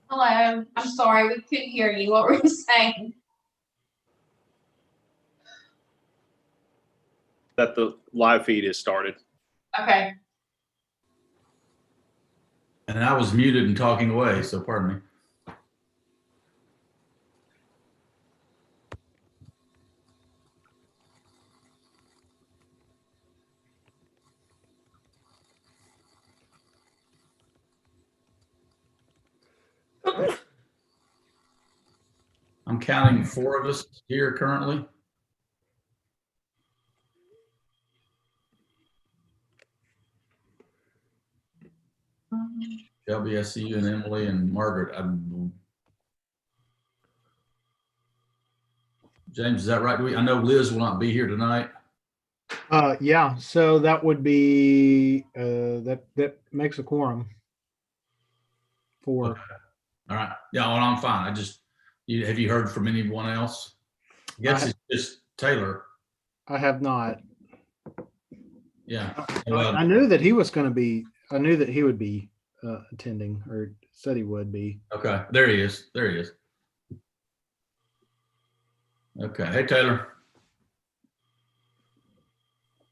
Hello. I'm sorry, we couldn't hear you. What were you saying? That the live feed is started. Okay. And I was muted and talking away, so pardon me. I'm counting 4 of us here currently. Shelby, I see you, and Emily and Margaret. James, is that right? I know Liz will not be here tonight. Yeah, so that would be that makes a quorum for. Okay. All right. Yeah, well, I'm fine. Have you heard from anyone else? I guess it's just Taylor. I have not. Yeah. I knew that he was going to be. I knew that he would be attending, or said he would be. Okay. There he is. There he is. Okay. Hey, Taylor.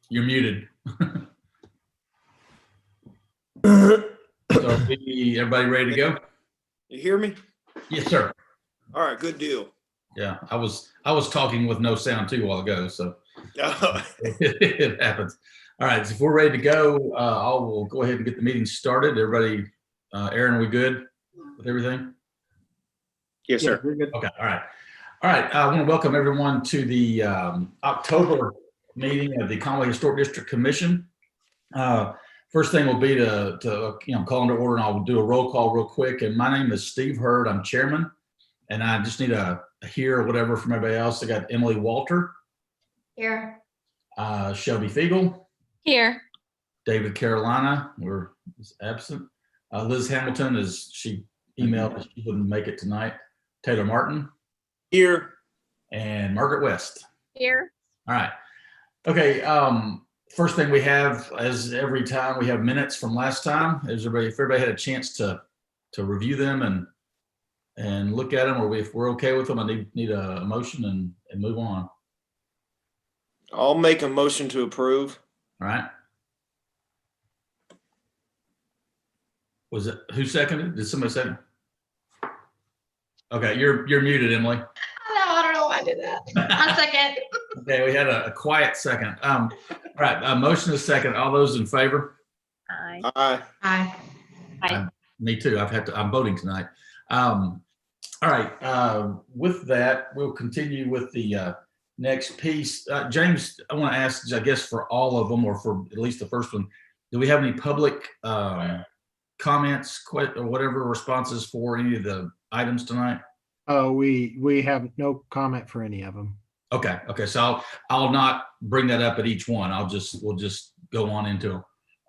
You're muted. So everybody ready to go? You hear me? Yes, sir. All right, good deal. Yeah, I was talking with no sound too a while ago, so it happens. All right, so if we're ready to go, I will go ahead and get the meeting started. Everybody, Aaron, are we good with everything? Yes, sir. We're good. Okay, all right. I want to welcome everyone to the October meeting of the Conway Historic District Commission. First thing will be to call into order, and I'll do a roll call real quick. And my name is Steve Hurd. I'm chairman, and I just need a hear or whatever from everybody else. I got Emily Walter. Here. Shelby Fiegel. Here. David Carolina, is absent. Liz Hamilton, she emailed that she wouldn't make it tonight. Taylor Martin. Here. And Margaret West. Here. All right. Okay. First thing we have, as every time, we have minutes from last time. If everybody had a chance to review them and look at them, or if we're okay with them, I need a motion and move on. I'll make a motion to approve. All right. Was it, who seconded? Did somebody second? Okay, you're muted, Emily. I don't know why I did that. 1 second. Okay, we had a quiet second. All right, motion is second. All those in favor? Aye. Aye. Aye. Aye. Me too. I'm voting tonight. All right. With that, we'll continue with the next piece. James, I want to ask, I guess, for all of them, or for at least the first one, do we have any public comments, or whatever responses for any of the items tonight? We have no comment for any of them. Okay. So I'll not bring that up at each one. We'll just go on into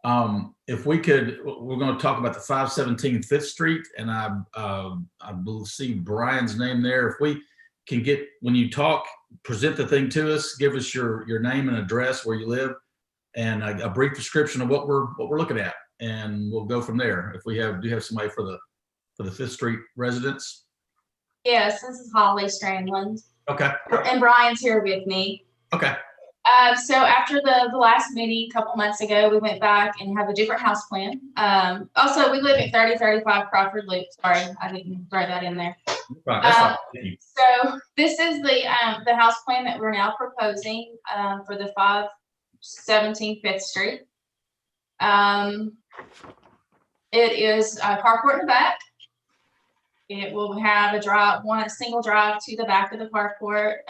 them. If we could, we're going to talk about the 517 5th Street, and I see Brian's name there. If we can get, when you talk, present the thing to us, give us your name and address where you live, and a brief description of what we're looking at, and we'll go from there. If we do have somebody for the 5th Street residents. Yes, this is Holly Strangland. Okay. And Brian's here with me. Okay. So after the last meeting a couple months ago, we went back and have a different house plan. Also, we live at 3035 Crawford Loop. Sorry, I didn't throw that in there. Right, that's fine. Thank you. So this is the house plan that we're now proposing for the 517 5th Street. It is a carport in the back. It will have a single drive to the back of the carport.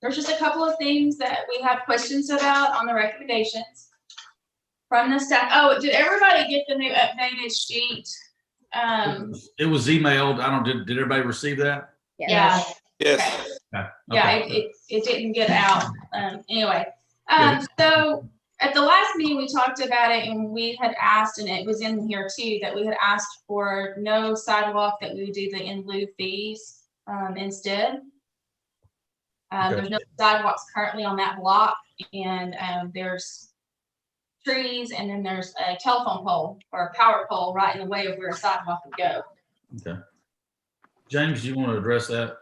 There's just a couple of things that we have questions about on the recommendations from the staff. Oh, did everybody get the new updated sheet? It was emailed. Did everybody receive that? Yeah. Yes. Okay. Yeah, it didn't get out. Anyway, so at the last meeting we talked about it, and we had asked, and it was in here too, that we had asked for no sidewalk, that we would do the in lieu fees instead. There's no sidewalks currently on that block, and there's trees, and then there's a telephone pole or a power pole right in the way of where a sidewalk would go. Okay. James, do you want to address that?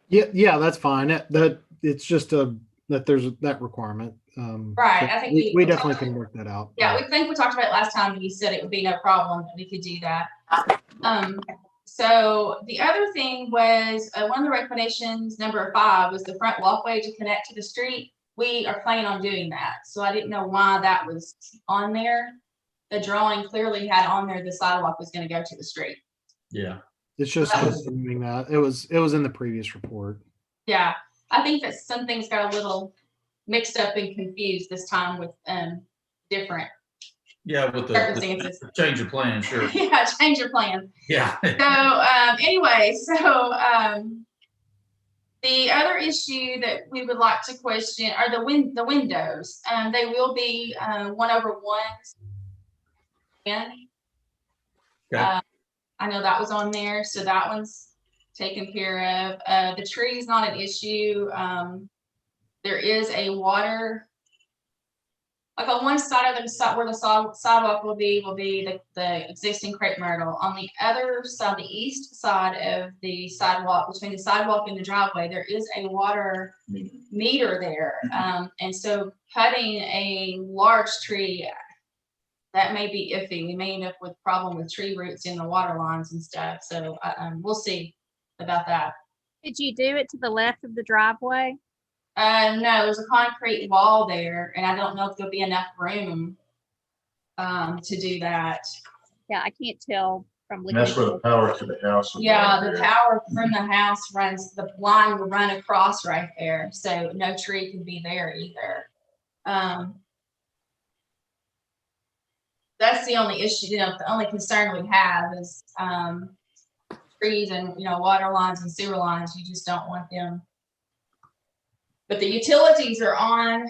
Yeah, that's fine. That it's just that there's that requirement. Right, so I think we we definitely talked- can work that out. Yeah, we think we talked about it last time, and you said it would be no problem, that we could do that. So the other thing was, one of the recommendations, number 5, was the front walkway to connect to the street. We are planning on doing that, so I didn't know why that was on there. The drawing clearly had on there the sidewalk was gonna go to the street. Yeah. It's just confirming that it was in the previous report. Yeah, I think that some things got a little mixed up and confused this time with different Yeah, with the circumstances. change of plan, sure. Yeah, change your plan. Yeah. So anyway, the other issue that we would like to question are the windows. They will be 1/1. Okay. I know that was on there, so that one's taken care of. The tree is not an issue. There is a water, like on one side of the where the sidewalk will be the existing crepe myrtle. On the other side, the east side of the sidewalk, between the sidewalk and the driveway, there is a water meter there. And so cutting a large tree, that may be iffy. We may end up with problem with tree roots in the water lines and stuff. So we'll see about that. Did you do it to the left of the driveway? No, there's a concrete wall there, and I don't know if there'll be enough room to do that. Yeah, I can't tell from And looking. that's where the power to the house is. Yeah, right the there. power from the house runs, the line will run across right there, so no tree can be there either. That's the only issue, the only concern we have is trees and, water lines and sewer lines. You just don't want them. But the utilities are on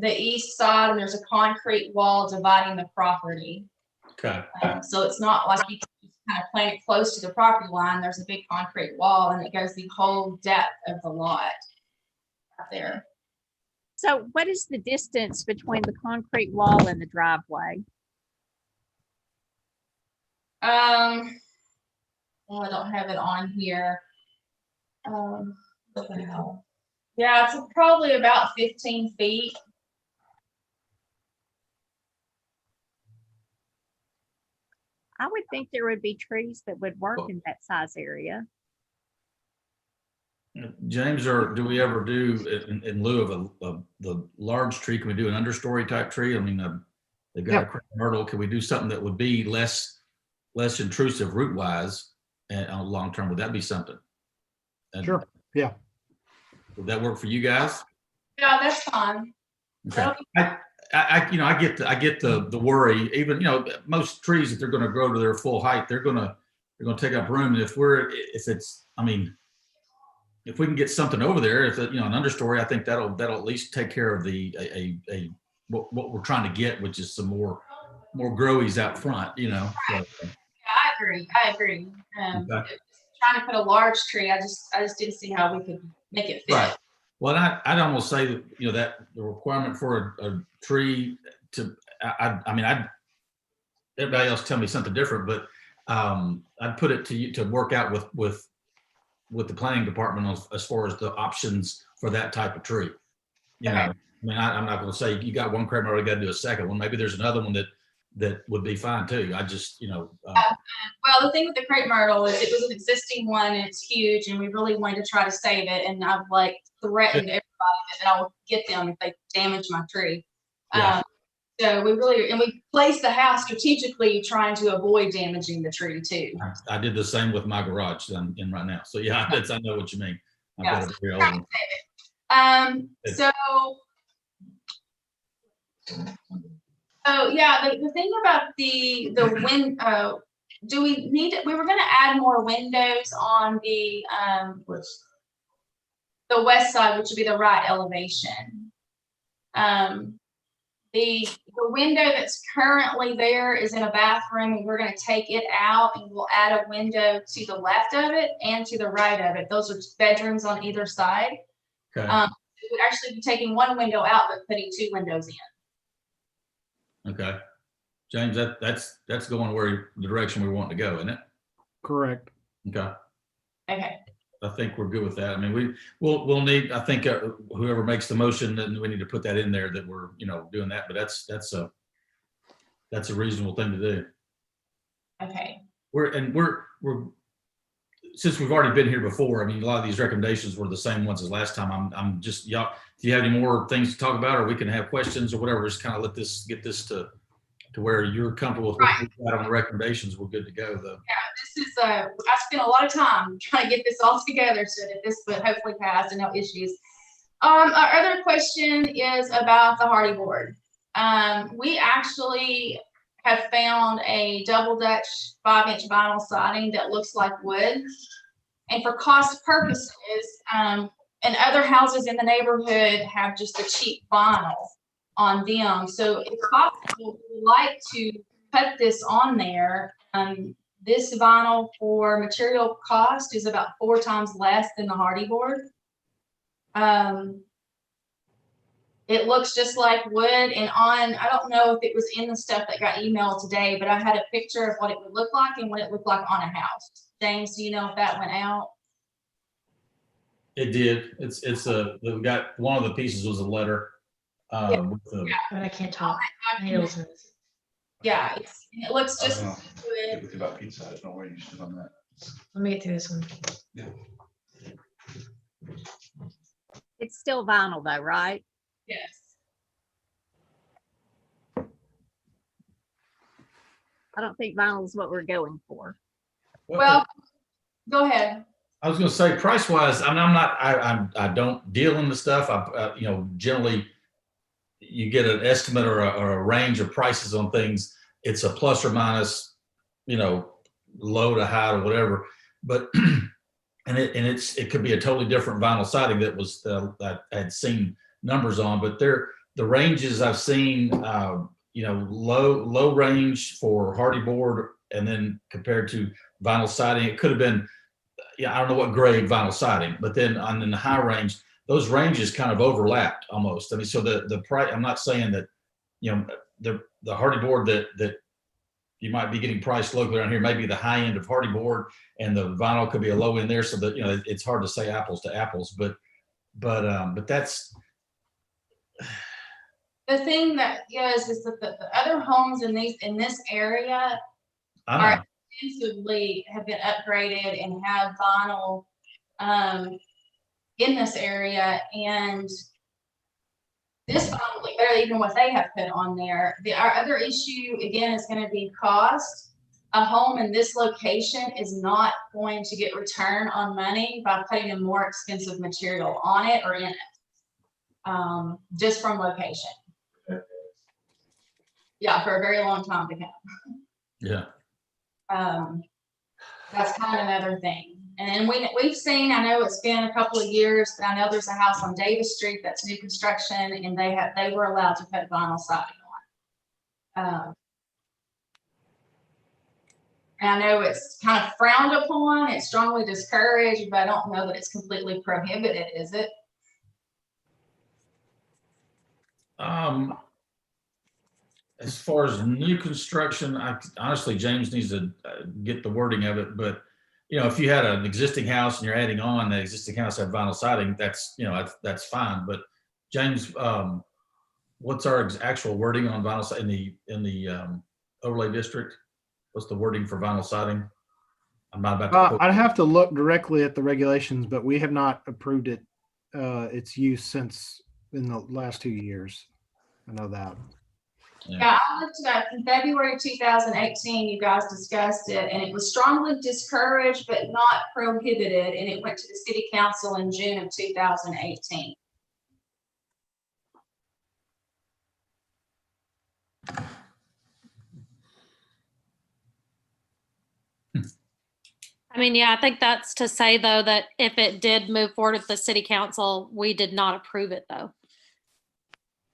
the east side, and there's a concrete wall dividing the property. Okay. So it's not like you can just kind of plant it close to the property line. There's a big concrete wall, and it goes the whole depth of the lot out there. So what is the distance between the concrete wall and the driveway? Well, I don't have it on here. What the hell? Yeah, it's probably about 15 feet. I would think there would be trees that would work in that size area. James, or do we ever do in lieu of the large tree? Can we do an understory type tree? I mean, they've got a crepe myrtle. Can we do something that would be less intrusive root wise and on long term? Would that be something? And Sure. Yeah. Would that work for you guys? Yeah, that's fine. Okay. I get the worry. Even most trees, if they're going to grow to their full height, they're going to take up room. And if we can get something over there, if an understory, I think that'll at least take care of what we're trying to get, which is some more growies out front. So, Yeah, I agree. Okay. Trying to put a large tree, I just didn't see how we could make it fit. Right. Well, I'd almost say that, that the requirement for a tree to, everybody else tell me something different, but I'd put it to you to work out with the planning department as far as the options for that type of tree. Okay. I'm not going to say you got one crepe myrtle, you got to do a second one. Maybe there's another one that would be fine too. I just, Well, the thing with the crepe myrtle is it was an existing one, and it's huge, and we really wanted to try to save it. And I've threatened everybody that I will get them if they damage my tree. Yeah. So we placed the house strategically trying to avoid damaging the tree too. I did the same with my garage that I'm in right now. So yeah, I know what you mean. I've Yeah. got a very old one. So yeah, the thing about the wind, we were gonna add more windows on the west side, which would be the right elevation. The window that's currently there is in a bathroom, and we're gonna take it out, and we'll add a window to the left of it and to the right of it. Those are bedrooms on either side. Okay. We would actually be taking one window out, but putting 2 windows in. Okay. James, that's going the direction we want to go, isn't it? Correct. Okay. Okay, I think we're good with that. I mean, we'll need, I think, whoever makes the motion, then we need to put that in there that we're, doing that, but that's a reasonable thing to do. okay. We're since we've already been here before, I mean, a lot of these recommendations were the same ones as last time. I'm just, y'all, if you have any more things to talk about, or we can have questions or whatever, just kind of get this to where you're comfortable with what we've got on the recommendations, we're good to go though. This is, I spent a lot of time trying to get this all together so that this would hopefully pass and no issues. Our other question is about the hardy board. We actually have found a double Dutch 5-inch vinyl siding that looks like wood. And for cost purposes, and other houses in the neighborhood have just a cheap vinyl on them. So if possible, we would like to put this on there. This vinyl for material cost is about 4 times less than the hardy board. It looks just like wood, and I don't know if it was in the stuff that got emailed today, but I had a picture of what it would look like and what it looked like on a house. James, do you know if that went out? It did. We got one of the pieces was a letter. With the, But I can't talk. Yeah, it looks just I wood. with about pizza, I don't know where you stood on that. Let me get through this one. It's still vinyl though, right? Yes. I don't think vinyl is what we're going for. Well, go ahead. I was going to say price wise, I don't deal in the stuff. Generally you get an estimate or a range of prices on things. It's a plus or minus, low to high or whatever, but, it could be a totally different vinyl siding that I had seen numbers on, but the ranges I've seen, low range for hardy board, and then compared to vinyl siding, it could have been, I don't know what grade vinyl siding, but then in the high range, those ranges kind of overlapped almost. I mean, so the price, I'm not saying that, the hardy board that you might be getting priced locally around here, maybe the high end of hardy board, and the vinyl could be a low end there, so that, it's hard to say apples to apples, but that's, The thing that is that the other homes in this area I know. extensively have been upgraded and have vinyl in this area, and this vinyl will look better than what they have put on there. Our other issue again is going to be cost. A home in this location is not going to get return on money by putting a more expensive material on it or in it, just from location. Yeah, for a very long time to come. Yeah. That's kind of another thing. And we've seen, I know it's been a couple of years, but I know there's a house on Davis Street that's new construction, and they were allowed to put vinyl siding on. And I know it's kind of frowned upon, it's strongly discouraged, but I don't know that it's completely prohibited, is it? As far as new construction, honestly, James needs to get the wording of it, but if you had an existing house and you're adding on, the existing house had vinyl siding, that's fine. But James, what's our actual wording on vinyl siding in the overlay district? What's the wording for vinyl siding? I'm not about to. I'd have to look directly at the regulations, but we have not approved its use since in the last 2 years. I know that. Yeah, I looked it up in February 2018. You guys discussed it, and it was strongly discouraged but not prohibited, and it went to the city council in June of 2018. I mean, yeah, I think that's to say though that if it did move forward with the city council, we did not approve it though.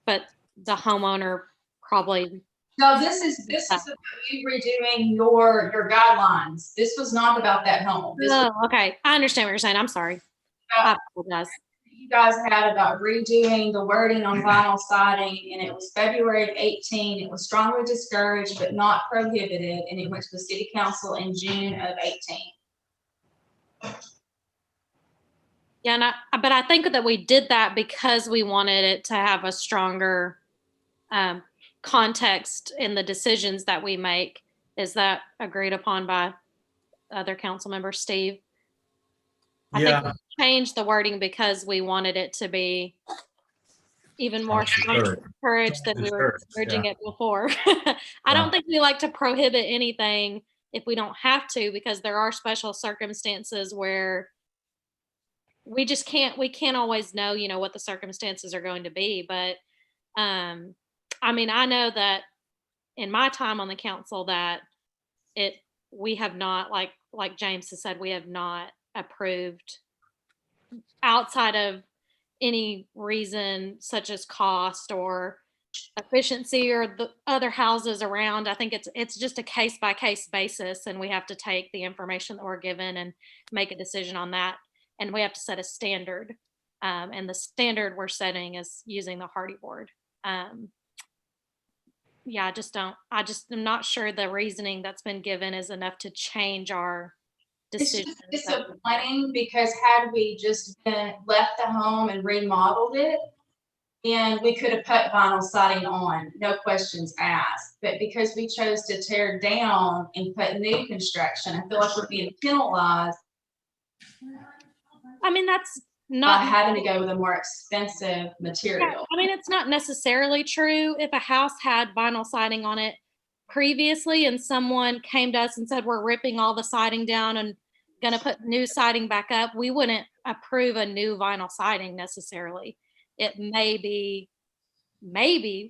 But the homeowner probably. No, this is about you redoing your guidelines. This was not about that home. Okay, I understand what you're saying. I'm sorry. I apologize. You guys had about redoing the wording on vinyl siding, and it was February 18. It was strongly discouraged but not prohibited, and it went to the city council in June of 18. Yeah, but I think that we did that because we wanted it to have a stronger context in the decisions that we make. Is that agreed upon by other council members, Steve? I think Yeah. we changed the wording because we wanted it to be even more strongly encouraged than we were encouraging it before. I don't think we like to prohibit anything if we don't have to, because there are special circumstances where we can't always know, what the circumstances are going to be. But I mean, I know that in my time on the council that we have not, like James has said, we have not approved outside of any reason such as cost or efficiency or the other houses around. I think it's just a case by case basis, and we have to take the information that we're given and make a decision on that. And we have to set a standard. And the standard we're setting is using the Hardy board. Yeah, I just am not sure the reasoning that's been given is enough to change our It's decision. just disappointing because had we just left the home and remodeled it, and we could have put vinyl siding on, no questions asked. But because we chose to tear down and put new construction, I feel like we're being penalized. I mean, that's By not having to go with a more expensive material. Yeah, I mean, it's not necessarily true. If a house had vinyl siding on it previously and someone came to us and said, we're ripping all the siding down and going to put new siding back up, we wouldn't approve a new vinyl siding necessarily. It maybe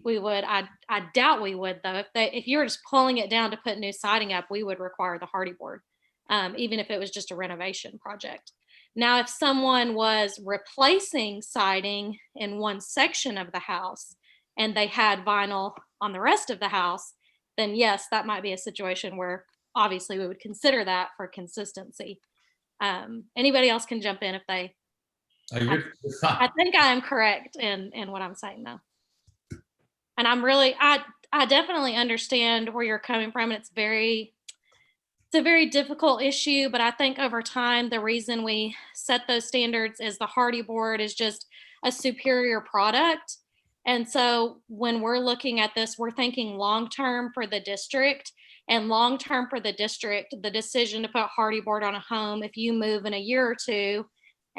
we would. I doubt we would, though. If you were just pulling it down to put new siding up, we would require the Hardy board, even if it was just a renovation project. Now, if someone was replacing siding in one section of the house and they had vinyl on the rest of the house, then yes, that might be a situation where obviously we would consider that for consistency. Anybody else can jump in if they. I think I am correct in what I'm saying, though. And I definitely understand where you're coming from. And it's a very difficult issue, but I think over time, the reason we set those standards is the Hardy board is just a superior product. And so when we're looking at this, we're thinking long-term for the district, and long-term for the district, the decision to put Hardy board on a home, if you move in a year or two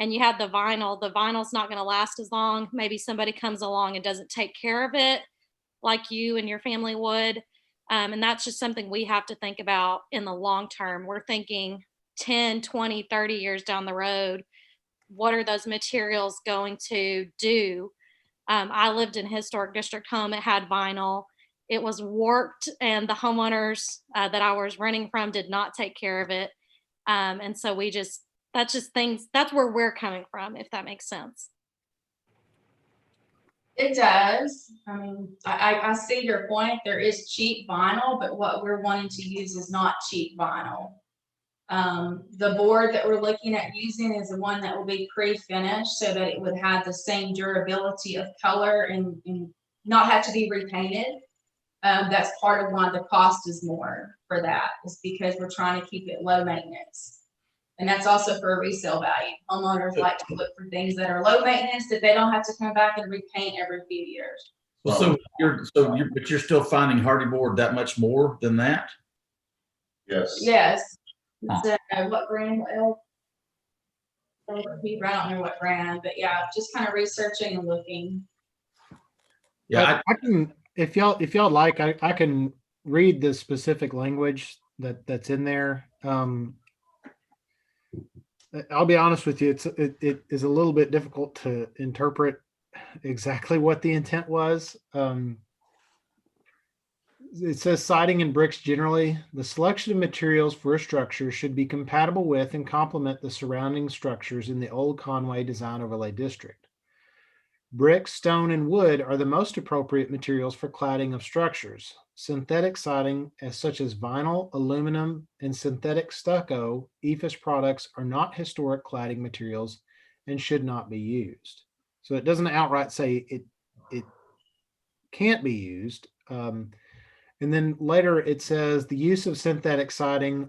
and you have the vinyl's not going to last as long. Maybe somebody comes along and doesn't take care of it like you and your family would. And that's just something we have to think about in the long term. We're thinking 10, 20, 30 years down the road. What are those materials going to do? I lived in a historic district home. It had vinyl. It was warped, and the homeowners that I was renting from did not take care of it. And so that's just things, that's where we're coming from, if that makes sense. It does. I mean, I see your point. There is cheap vinyl, but what we're wanting to use is not cheap vinyl. The board that we're looking at using is the one that will be pre-finished so that it would have the same durability of color and not have to be repainted. That's part of why the cost is more for that, is because we're trying to keep it low maintenance. And that's also for a resale value. Homeowners like to look for things that are low maintenance that they don't have to come back and repaint every few years. Well, but you're still finding Hardy board that much more than that? Yes. Yes. What brand? Well, I don't know what brand, but yeah, just kind of researching and looking. Yeah, I can, if y'all like, I can read the specific language that's in there. I'll be honest with you, it is a little bit difficult to interpret exactly what the intent was. It says siding and bricks generally, the selection of materials for a structure should be compatible with and complement the surrounding structures in the old Conway Design Overlay District. Brick, stone, and wood are the most appropriate materials for cladding of structures. Synthetic siding, such as vinyl, aluminum, and synthetic stucco, EIFS products are not historic cladding materials and should not be used. So it doesn't outright say it can't be used. And then later it says the use of synthetic siding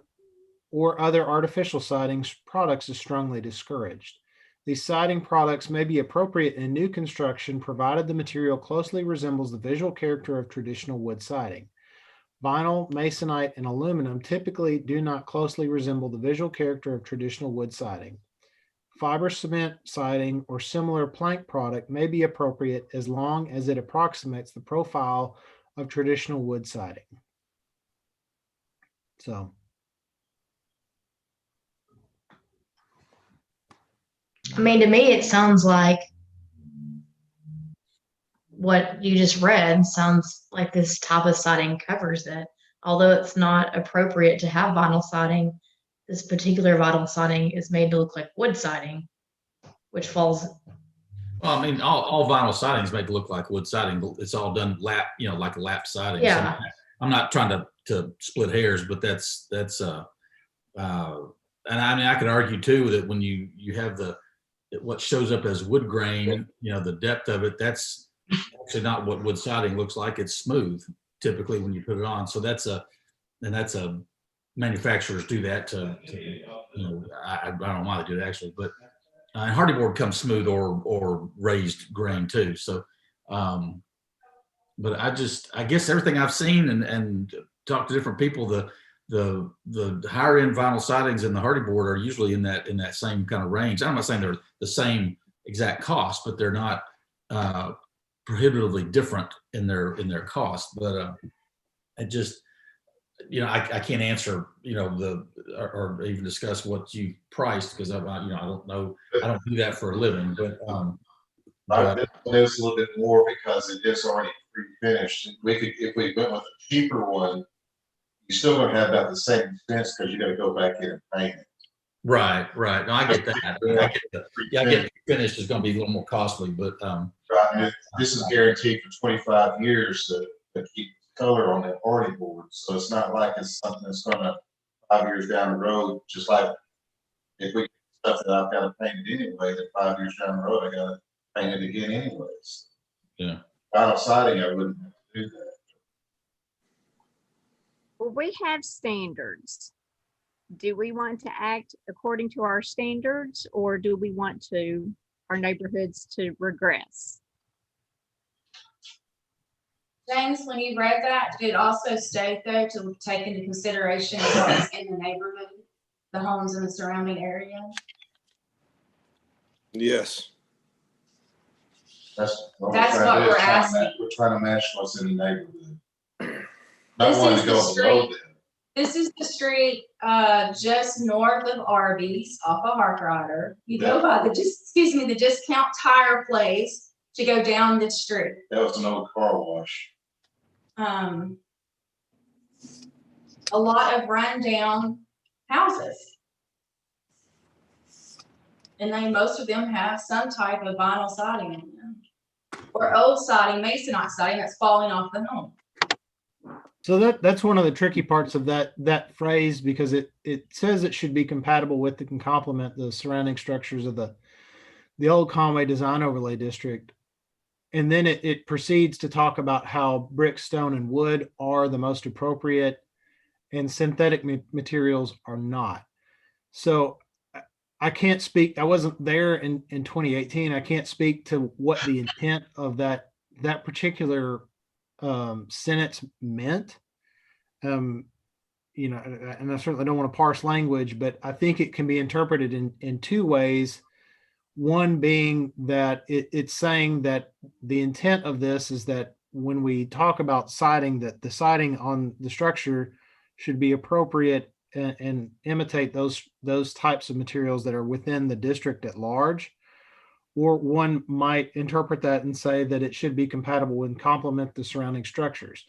or other artificial siding products is strongly discouraged. These siding products may be appropriate in new construction provided the material closely resembles the visual character of traditional wood siding. Vinyl, masonite, and aluminum typically do not closely resemble the visual character of traditional wood siding. Fiber cement siding or similar plank product may be appropriate as long as it approximates the profile of traditional wood siding. So, I mean, to me, it sounds like what you just read sounds like this type of siding covers it. Although it's not appropriate to have vinyl siding, this particular vinyl siding is made to look like wood siding, which falls. Well, I mean, all vinyl sidings make it look like wood siding. It's all done lap, like a lap siding. Yeah. So I'm not trying to split hairs, but that's and I mean, I could argue too that when you have what shows up as wood grain, the depth of it, that's actually not what wood siding looks like. It's smooth typically when you put it on. So that's manufacturers do that to I don't know why they do it actually, but and hardy board comes smooth or raised grain too. So, but I guess everything I've seen and talked to different people, the higher end vinyl sidings and the hardy board are usually in that same kind of range. I'm not saying they're the same exact cost, but they're not prohibitively different in their cost. But I just I can't answer or even discuss what you priced because I don't know, I don't do that for a living. But this a little bit more because it is already pre-finished. If we went with a cheaper one, you're still going to have about the same expense because you got to go back in and paint it. Right. No, I get that. I get finished is going to be a little more costly, but right. This is guaranteed for 25 years to keep color on that hardy board. So it's not like it's something that's going to 5 years down the road. Just like if we stuff that I've got to paint it anyway, then 5 years down the road I got to paint it again anyways. Yeah. Vinyl siding, I wouldn't have to do that. Well, we have standards. Do we want to act according to our standards, or do we want our neighborhoods to regress? James, when you read that, did it also state though to take into consideration what's in the neighborhood, the homes in the surrounding area? Yes. That's what we're asking. We're trying to match what's in the neighborhood. This Not wanting is to the go below street. them. This is the street just north of Arby's off of Harkrider. You go by the discount tire place to go down the street. That was an old car wash. A lot of rundown houses. And most of them have some type of vinyl siding in them. Or old siding, masonite siding that's falling off the home. So that's one of the tricky parts of that phrase, because it says it should be compatible with and can complement the surrounding structures of the old Conway design overlay district. And then it proceeds to talk about how brick, stone, and wood are the most appropriate and synthetic materials are not. So I can't speak, I wasn't there in 2018. I can't speak to what the intent of that particular sentence meant. And I certainly don't want to parse language, but I think it can be interpreted in two ways. One being that it's saying that the intent of this is that when we talk about siding, that the siding on the structure should be appropriate and imitate those types of materials that are within the district at large. Or one might interpret that and say that it should be compatible and complement the surrounding structures.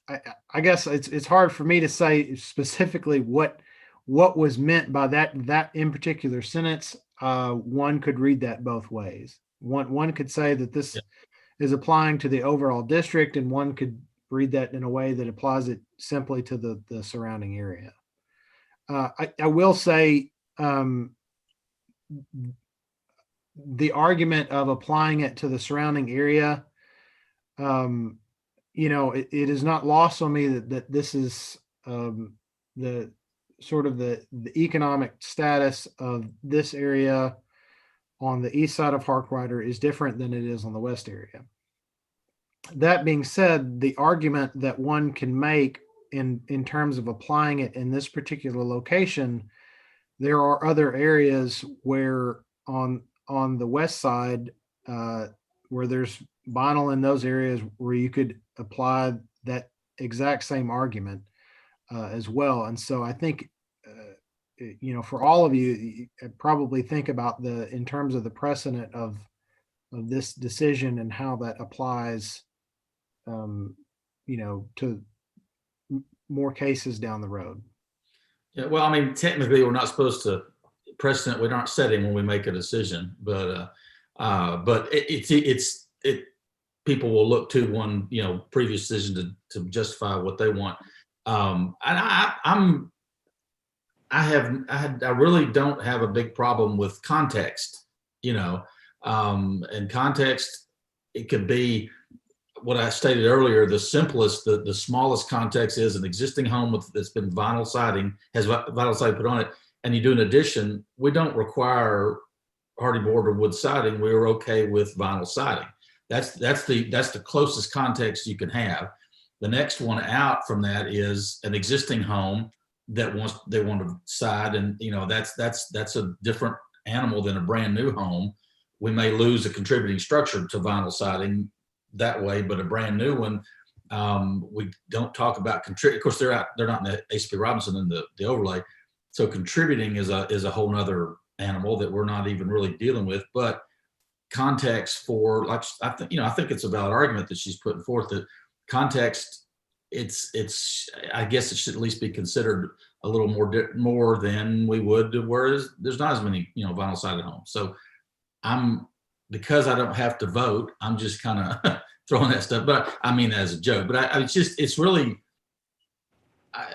I guess it's hard for me to say specifically what was meant by that in particular sentence. One could read that both ways. One could say that this is applying to the overall district, and one could read that in a way that applies it simply to the surrounding area. I will say the argument of applying it to the surrounding area, it is not lost on me that this is the sort of the economic status of this area on the east side of Harkrider is different than it is on the west area. That being said, the argument that one can make in terms of applying it in this particular location, there are other areas where on the west side, where there's vinyl in those areas where you could apply that exact same argument as well. And so I think, for all of you, probably think about in terms of the precedent of this decision and how that applies, to more cases down the road. Yeah, well, I mean, technically, we're not supposed to precedent. We aren't setting when we make a decision, but people will look to one, previous decision to justify what they want. And I really don't have a big problem with context, and context, it could be what I stated earlier. The simplest, the smallest context is an existing home that's been vinyl siding, has vinyl siding put on it, and you do an addition. We don't require hardy board or wood siding. We are okay with vinyl siding. That's the closest context you can have. The next one out from that is an existing home that they want to side, and that's a different animal than a brand new home. We may lose a contributing structure to vinyl siding that way, but a brand new one, we don't talk about Of course, they're not in the ACP Robinson and the overlay, so contributing is a whole nother animal that we're not even really dealing with. But context for, like, I think it's a valid argument that she's putting forth, that context, it's I guess it should at least be considered a little more than we would, whereas there's not as many vinyl sided homes. So because I don't have to vote, I'm just kind of throwing that stuff, but I mean that as a joke. But it's really,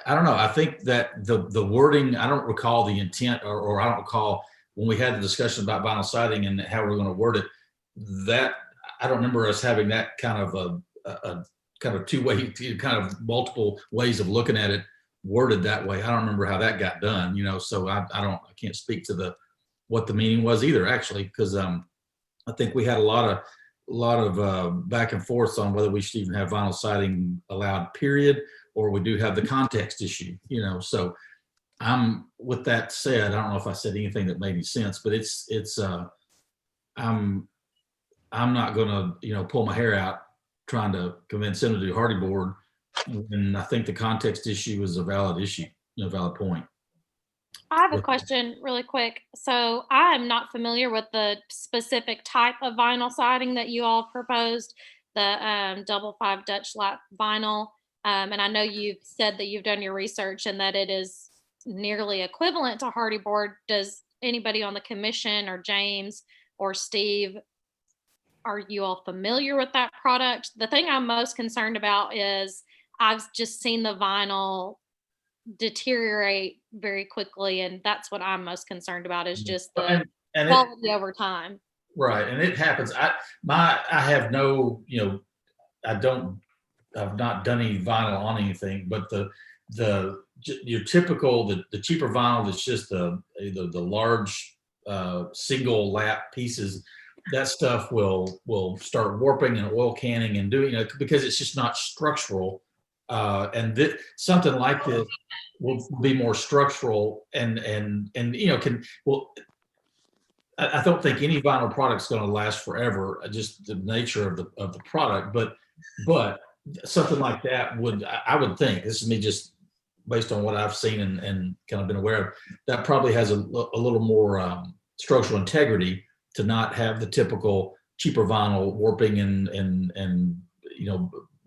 I don't know. I think that the wording, I don't recall the intent, or I don't recall when we had the discussion about vinyl siding and how we're going to word it, that I don't remember us having that kind of a kind of two-way, kind of multiple ways of looking at it worded that way. I don't remember how that got done, so I can't speak to what the meaning was either, actually, because I think we had a lot of back and forth on whether we should even have vinyl siding allowed, period, or we do have the context issue, so with that said, I don't know if I said anything that made any sense, but I'm not gonna, pull my hair out trying to convince him to do hardy board, and I think the context issue is a valid issue, valid point. I have a question really quick. So I'm not familiar with the specific type of vinyl siding that you all proposed, the double 5 Dutch lap vinyl. And I know you've said that you've done your research and that it is nearly equivalent to hardy board. Does anybody on the commission, or James or Steve, are you all familiar with that product? The thing I'm most concerned about is I've just seen the vinyl deteriorate very quickly, and that's what I'm most concerned about, is just the quality over time. Right, and it happens. I have no, I've not done any vinyl on anything, but your typical the cheaper vinyl that's just the large single lap pieces, that stuff will start warping and oil canning and doing, because it's just not structural. And something like this will be more structural and I don't think any vinyl product's going to last forever, just the nature of the product, but something like that I would think, this is me just based on what I've seen and kind of been aware of, that probably has a little more structural integrity to not have the typical cheaper vinyl warping and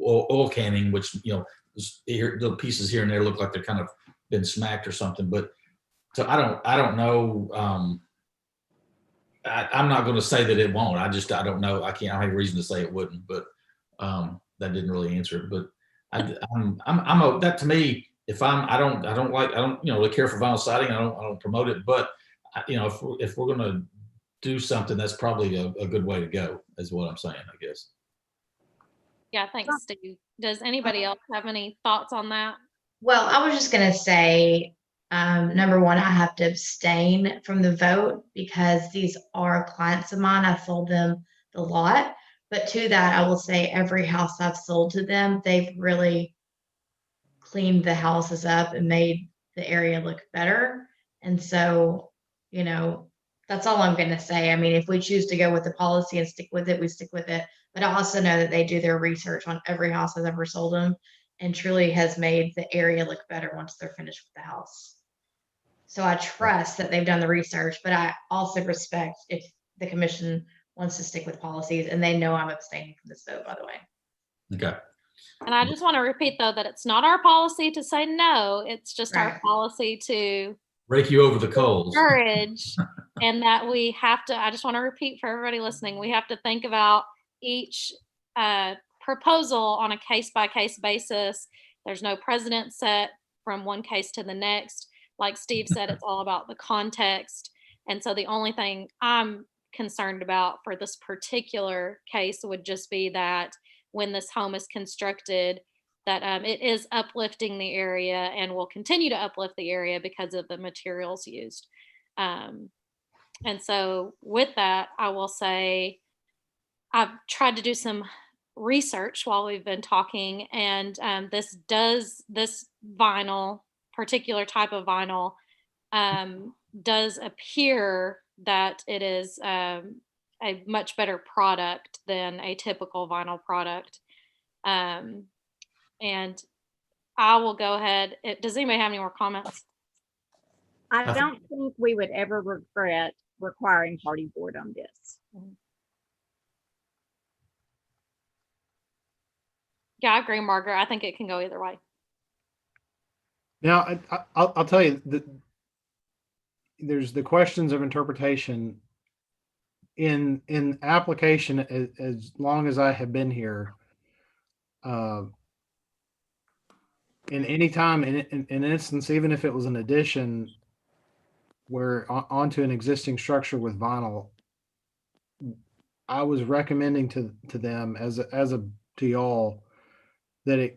oil canning, which the pieces here and there look like they're kind of been smacked or something. But so I don't know. I'm not going to say that it won't. I don't know. I don't have a reason to say it wouldn't. But that didn't really answer it. But I'm that, to me, if I don't really care for vinyl siding. I don't promote it. But if we're going to do something, that's probably a good way to go, is what I'm saying, I guess. Yeah, thanks, Steve. Does anybody else have any thoughts on that? Well, I was just gonna say, number one, I have to abstain from the vote because these are clients of mine. I sold them the lot. But to that, I will say every house I've sold to them, they've really cleaned the houses up and made the area look better. And so, you know, that's all I'm gonna say. I mean, if we choose to go with the policy and stick with it, we stick with it. But I also know that they do their research on every house I've ever sold them and truly has made the area look better once they're finished with the house. So I trust that they've done the research, but I also respect if the commission wants to stick with policies, and they know I'm abstaining from this vote, by the way. Okay. And I just want to repeat though, that it's not our policy to say no, it's just our Right. policy to Rake you over the coals. encourage. And that we have to, I just want to repeat for everybody listening, we have to think about each proposal on a case by case basis. There's no precedent set from one case to the next. Like Steve said, it's all about the context. And so the only thing I'm concerned about for this particular case would just be that when this home is constructed, that it is uplifting the area and will continue to uplift the area because of the materials used. And so with that, I will say I've tried to do some research while we've been talking, and this vinyl, particular type of vinyl, does appear that it is a much better product than a typical vinyl product. And I will go ahead. Does anybody have any more comments? I don't think we would ever regret requiring hardy board on this. Yeah, I agree, Margaret. I think it can go either way. Now, I'll tell you that there's the questions of interpretation in application. As long as I have been here, in any time in an instance, even if it was an addition where onto an existing structure with vinyl, I was recommending to them to y'all that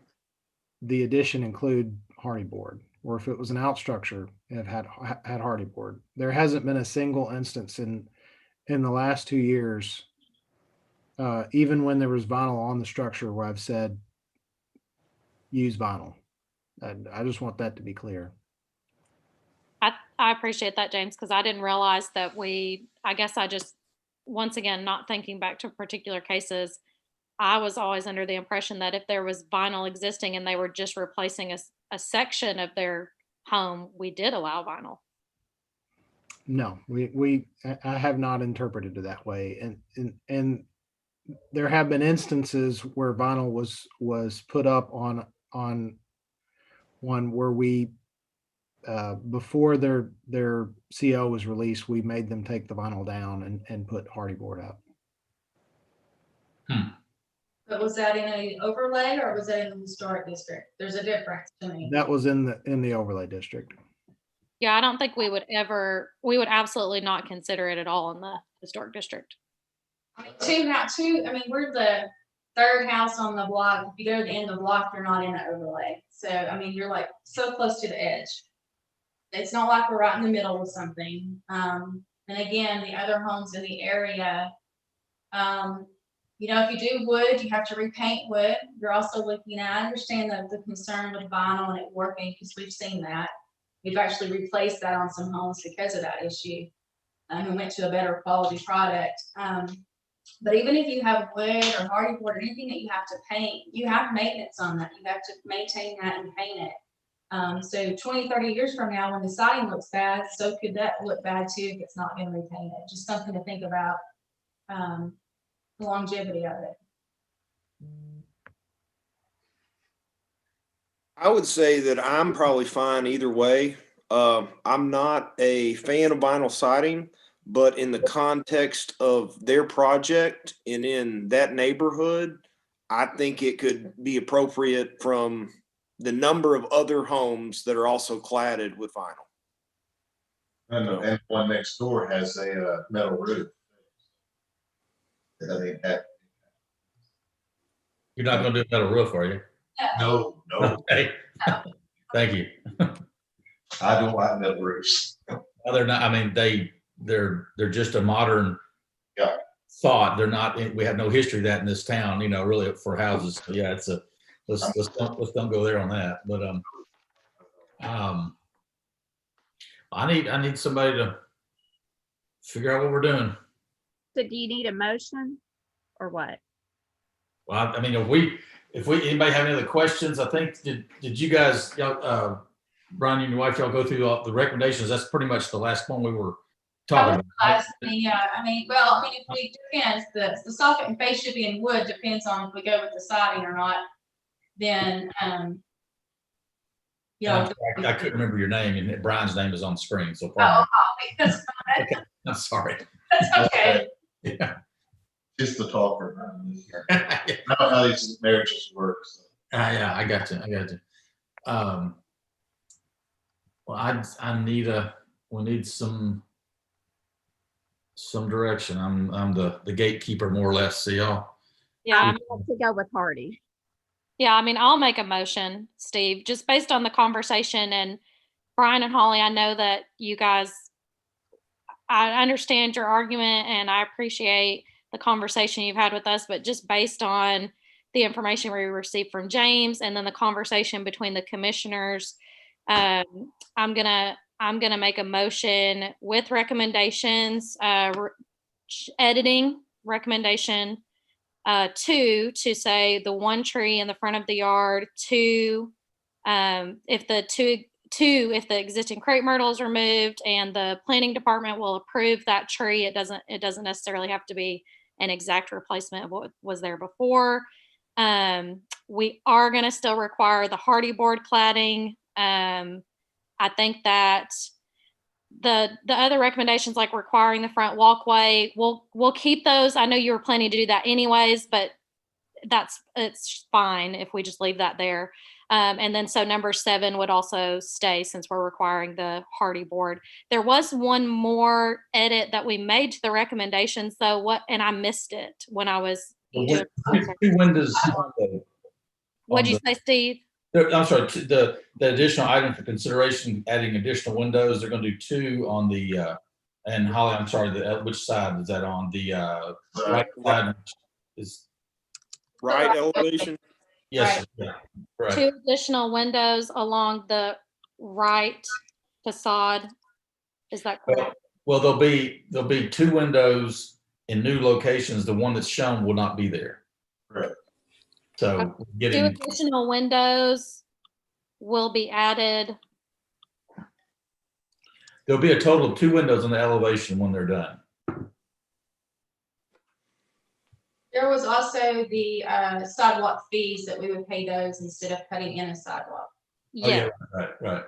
the addition include hardy board, or if it was an out structure, it had hardy board. There hasn't been a single instance in the last 2 years, even when there was vinyl on the structure, where I've said use vinyl. I just want that to be clear. I appreciate that, James, because I didn't realize that I guess I just, once again, not thinking back to particular cases, I was always under the impression that if there was vinyl existing and they were just replacing a section of their home, we did allow vinyl. No, I have not interpreted it that way. And there have been instances where vinyl was put up on one where we, before their CO was released, we made them take the vinyl down and put hardy board up. But was that in an overlay or was that in the historic district? There's a difference to me. That was in the overlay district. Yeah, I don't think we would absolutely not consider it at all in the historic district. I mean, we're the third house on the block. If you go to the end of the block, you're not in an overlay. So, I mean, you're like so close to the edge. It's not like we're right in the middle of something. And again, the other homes in the area, you know, if you do wood, you have to repaint wood. You're also looking at, I understand the concern with vinyl and it working, because we've seen that. We've actually replaced that on some homes because of that issue. We went to a better quality product. But even if you have wood or hardy board or anything that you have to paint, you have maintenance on that. You have to maintain that and paint it. So 20, 30 years from now, when the siding looks bad, so could that look bad too if it's not been repainted. Just something to think about, the longevity of it. I would say that I'm probably fine either way. I'm not a fan of vinyl siding, but in the context of their project and in that neighborhood, I think it could be appropriate from the number of other homes that are also cladded with vinyl. And one next door has a metal roof. I think that. You're not going to do a metal roof, are you? No. Okay. Thank you. I don't like metal roofs. Well, they're not, I mean, they're just a modern Yeah. thought. They're not, we have no history of that in this town, you know, really for houses. So yeah, it's a, let's don't go there on that. But, I need somebody to figure out what we're doing. So do you need a motion or what? Well, I mean, if we, anybody have any other questions, I think, did you guys, y'all, Brian and your wife, y'all go through all the recommendations? That's pretty much the last one we were talking about. right? Yeah, I mean, if we, again, the soffit and face should be in wood, depends on if we go with the siding or not, then, you know. I couldn't remember your name, and Brian's name is on the screen, so Oh, pardon that's, me. I'm sorry. that's okay. Yeah. Just the talker. I know how these marriages work. So. Yeah, I got you. Well, we need some direction. I'm the gatekeeper more or less. So y'all. Yeah, I want to go with Hardy. yeah, I mean, I'll make a motion, Steve, just based on the conversation. And Brian and Holly, I know that you guys, I understand your argument and I appreciate the conversation you've had with us, but just based on the information we received from James and then the conversation between the commissioners, I'm gonna make a motion with recommendations, editing recommendation 2 to say the one tree in the front of the yard, 2 if the existing crepe myrtle is removed, and the planning department will approve that tree. It doesn't necessarily have to be an exact replacement of what was there before. We are going to still require the hardy board cladding. I think that the other recommendations, like requiring the front walkway, we'll keep those. I know you were planning to do that anyways, but it's fine if we just leave that there. And then so number 7 would also stay since we're requiring the hardy board. There was one more edit that we made to the recommendations though, and I missed it when I was doing. 2 windows. What'd you say, Steve? I'm sorry, the additional item for consideration, adding additional windows, they're going to do 2 on the, and Holly, I'm sorry, which side is that on? The right side is. Right elevation. Yes, yeah, right. 2 additional windows along the right facade. Is that correct? Well, there'll be 2 windows in new locations. The one that's shown will not be there. Right. So 2 additional windows will be added. There'll be a total of 2 windows on the elevation when they're done. There was also the sidewalk fees that we would pay those instead of cutting in a sidewalk. Yeah. Oh, yeah, right.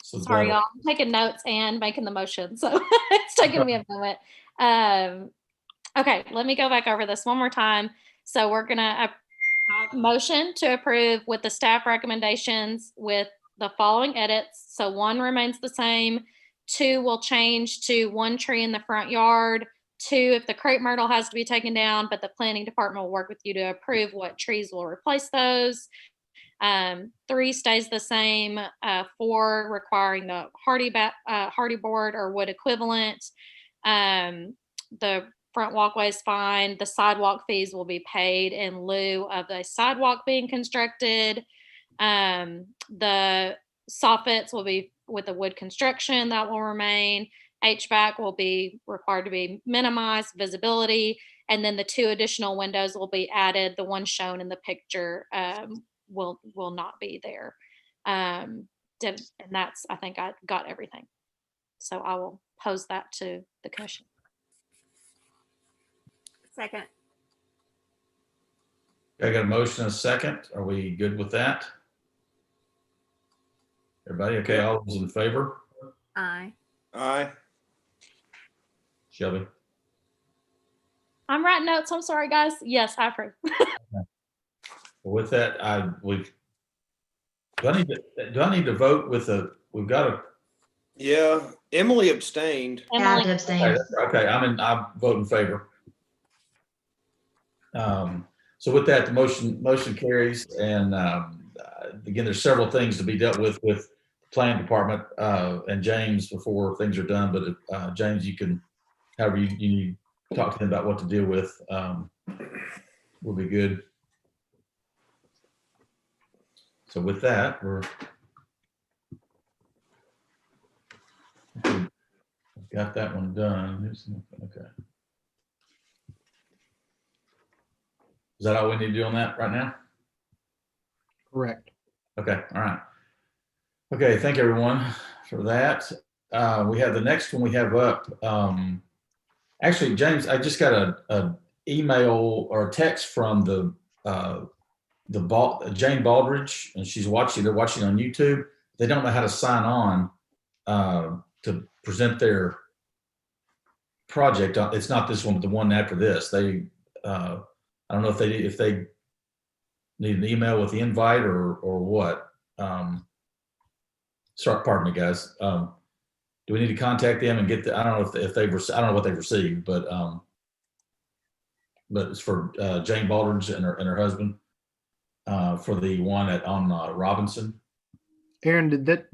So Sorry, y'all. I'm taking notes and making the motion, so it's taking me a moment. Okay, let me go back over this one more time. So we're gonna motion to approve with the staff recommendations with the following edits. So 1 remains the same. 2 will change to 1 tree in the front yard. 2, if the crepe myrtle has to be taken down, but the planning department will work with you to approve what trees will replace those. 3 stays the same. 4 requiring the hardy board or wood equivalent. The front walkway is fine. The sidewalk fees will be paid in lieu of the sidewalk being constructed. The soffits will be with the wood construction, that will remain. HVAC will be required to be minimized visibility. And then the 2 additional windows will be added. The one shown in the picture will not be there. And that's, I think I got everything. So I will pose that to the commission. Second. I got a motion and a second. Are we good with that? Everybody okay? All those in favor? Aye. Aye. Shelby? I'm writing notes. I'm sorry, guys. Yes, I approve. With that, do I need to vote with we've got a. Yeah, Emily abstained. Yeah, I have to Emily, abstain. Okay, I vote in favor. So with that, the motion carries. And again, there's several things to be dealt with the planning department and James before things are done. But James, you can, however you need to talk to them about what to deal with, will be good. So with that, we've got that one done. Okay. Is that all we need to do on that right now? Correct. Okay, all right. Okay, thank you everyone for that. We have the next one we have up. Actually, James, I just got a email or a text from Jane Baldridge, and they're watching on YouTube. They don't know how to sign on to present their project. It's not this one, but the one after this. I don't know if they need an email with the invite or what. Sorry, pardon me, guys. Do we need to contact them and get I don't know if I don't know what they've received, but it's for Jane Baldridge and her husband for the one on Robinson. Aaron, did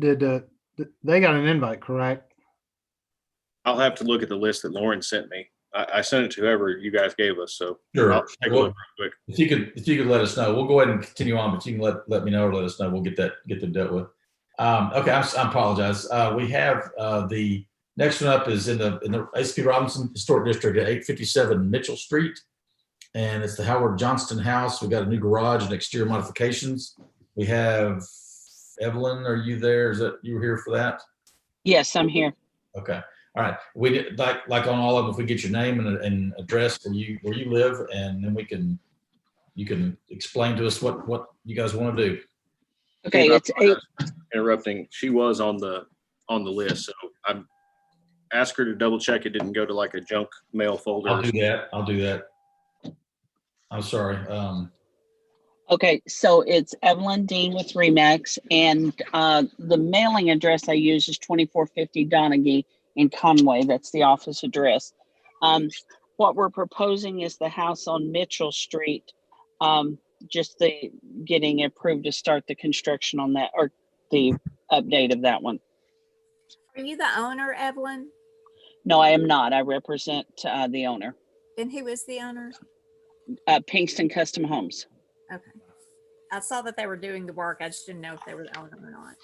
they got an invite, correct? I'll have to look at the list that Lauren sent me. I sent it to whoever you guys gave us, so Sure. I'll take a look real quick. If you could let us know, we'll go ahead and continue on, but you can let me know or let us know. We'll get them dealt with. Okay, I apologize. We have the next one up is in the A.C.P. Robinson Historic District at 857 Mitchell Street, and it's the Howard Johnston House. We got a new garage and exterior modifications. We have Evelyn. Are you there? Is that you were here for that? Yes, I'm here. Okay. All right. We did like on all of them. If we get your name and address where you live, and then you can explain to us what you guys want to do. Okay, it's 8. Interrupting. She was on the list, so I asked her to double check it didn't go to like a junk mail folder. I'll do that. I'm sorry. Okay, so it's Evelyn Dean with Remax, and the mailing address I use is 2450 Donaghy in Conway. That's the office address. What we're proposing is the house on Mitchell Street, just the getting approved to start the construction on that, or the update of that one. Are you the owner, Evelyn? No, I am not. I represent the owner. And who is the owner? Pinkston Custom Homes. Okay. I saw that they were doing the work. I just didn't know if they were the owner or not.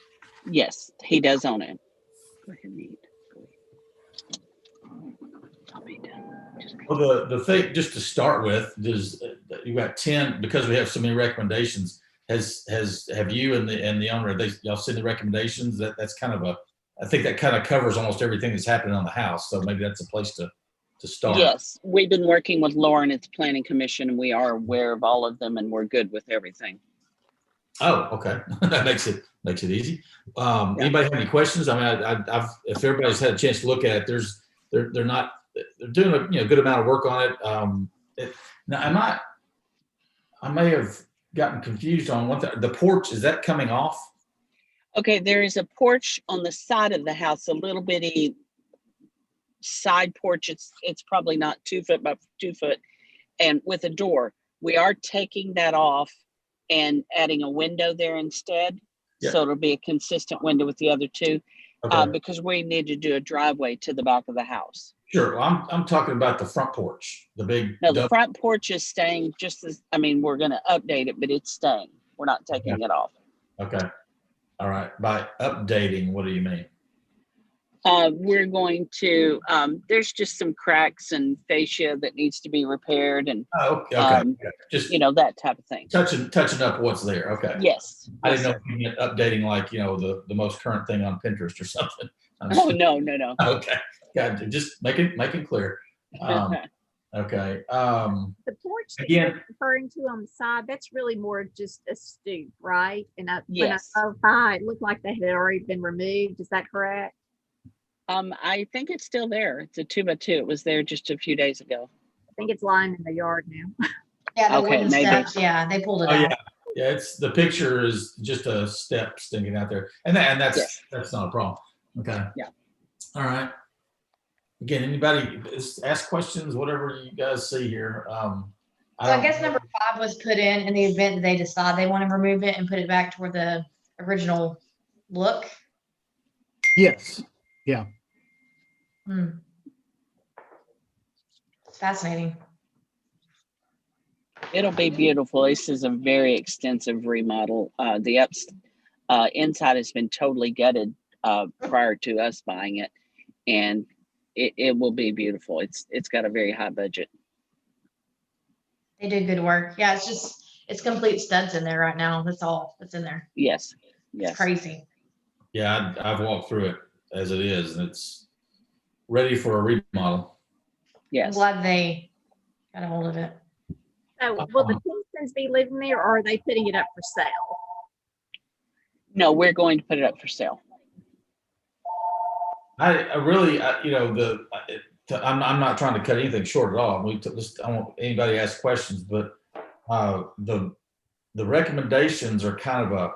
Yes, he does own it. Well, the thing, just to start with, is you got 10 because we have so many recommendations. Have you and the owner, y'all seen the recommendations? That's kind of I think that kind of covers almost everything that's happening on the house. So maybe that's a place to start. Yes, we've been working with Lauren at the Planning Commission, and we are aware of all of them, and we're good with everything. Oh, okay. That makes it easy. Anybody have any questions? I mean, if everybody's had a chance to look at it, they're doing a good amount of work on it. Now, I may have gotten confused on the porch. Is that coming off? Okay, there is a porch on the side of the house, a little bitty side porch. It's probably not 2 foot by 2 foot, and with a door. We are taking that off and adding a window there instead. Yeah. So it'll be a consistent window with the other two, okay. Because we need to do a driveway to the back of the house. Sure. Well, I'm talking about the front porch, the big. No, the front porch is staying just as, we're going to update it, but it's staying. We're not taking it off. Okay. All right. By updating, what do you mean? We're going to, there's just some cracks and fascia that needs to be repaired, and just, that type of thing. Touching up what's there. Okay. Yes. I didn't know if you meant updating, like, the most current thing on Pinterest or something. Oh, no. Okay. God, just making clear. Okay. The porch that you're referring to on the side, that's really more just a stoop, right? And when I drove by, it looked like they had already been removed. Is that correct? I think it's still there. It's a 2x2. It was there just a few days ago. I think it's lying in the yard now. Yeah, the wooden steps. Yeah, they pulled it out. Yeah, it's the picture is just a step sticking out there, and that's not a problem. Okay. Yeah. All right. Again, anybody ask questions, whatever you guys see here. So I guess number 5 was put in the event that they decide they want to remove it and put it back toward the original look. Yes. Yeah. It's fascinating. It'll be beautiful. This is a very extensive remodel. The inside has been totally gutted prior to us buying it, and it will be beautiful. It's got a very high budget. They did good work. Yeah, it's complete studs in there right now. That's all that's in there. Yes. It's crazy. Yeah, I've walked through it as it is, and it's ready for a remodel. I'm glad they got a hold of it. So will the Kingstons be living there, or are they putting it up for sale? No, we're going to put it up for sale. I really, I'm not trying to cut anything short at all. I don't want anybody to ask questions, but the recommendations are kind of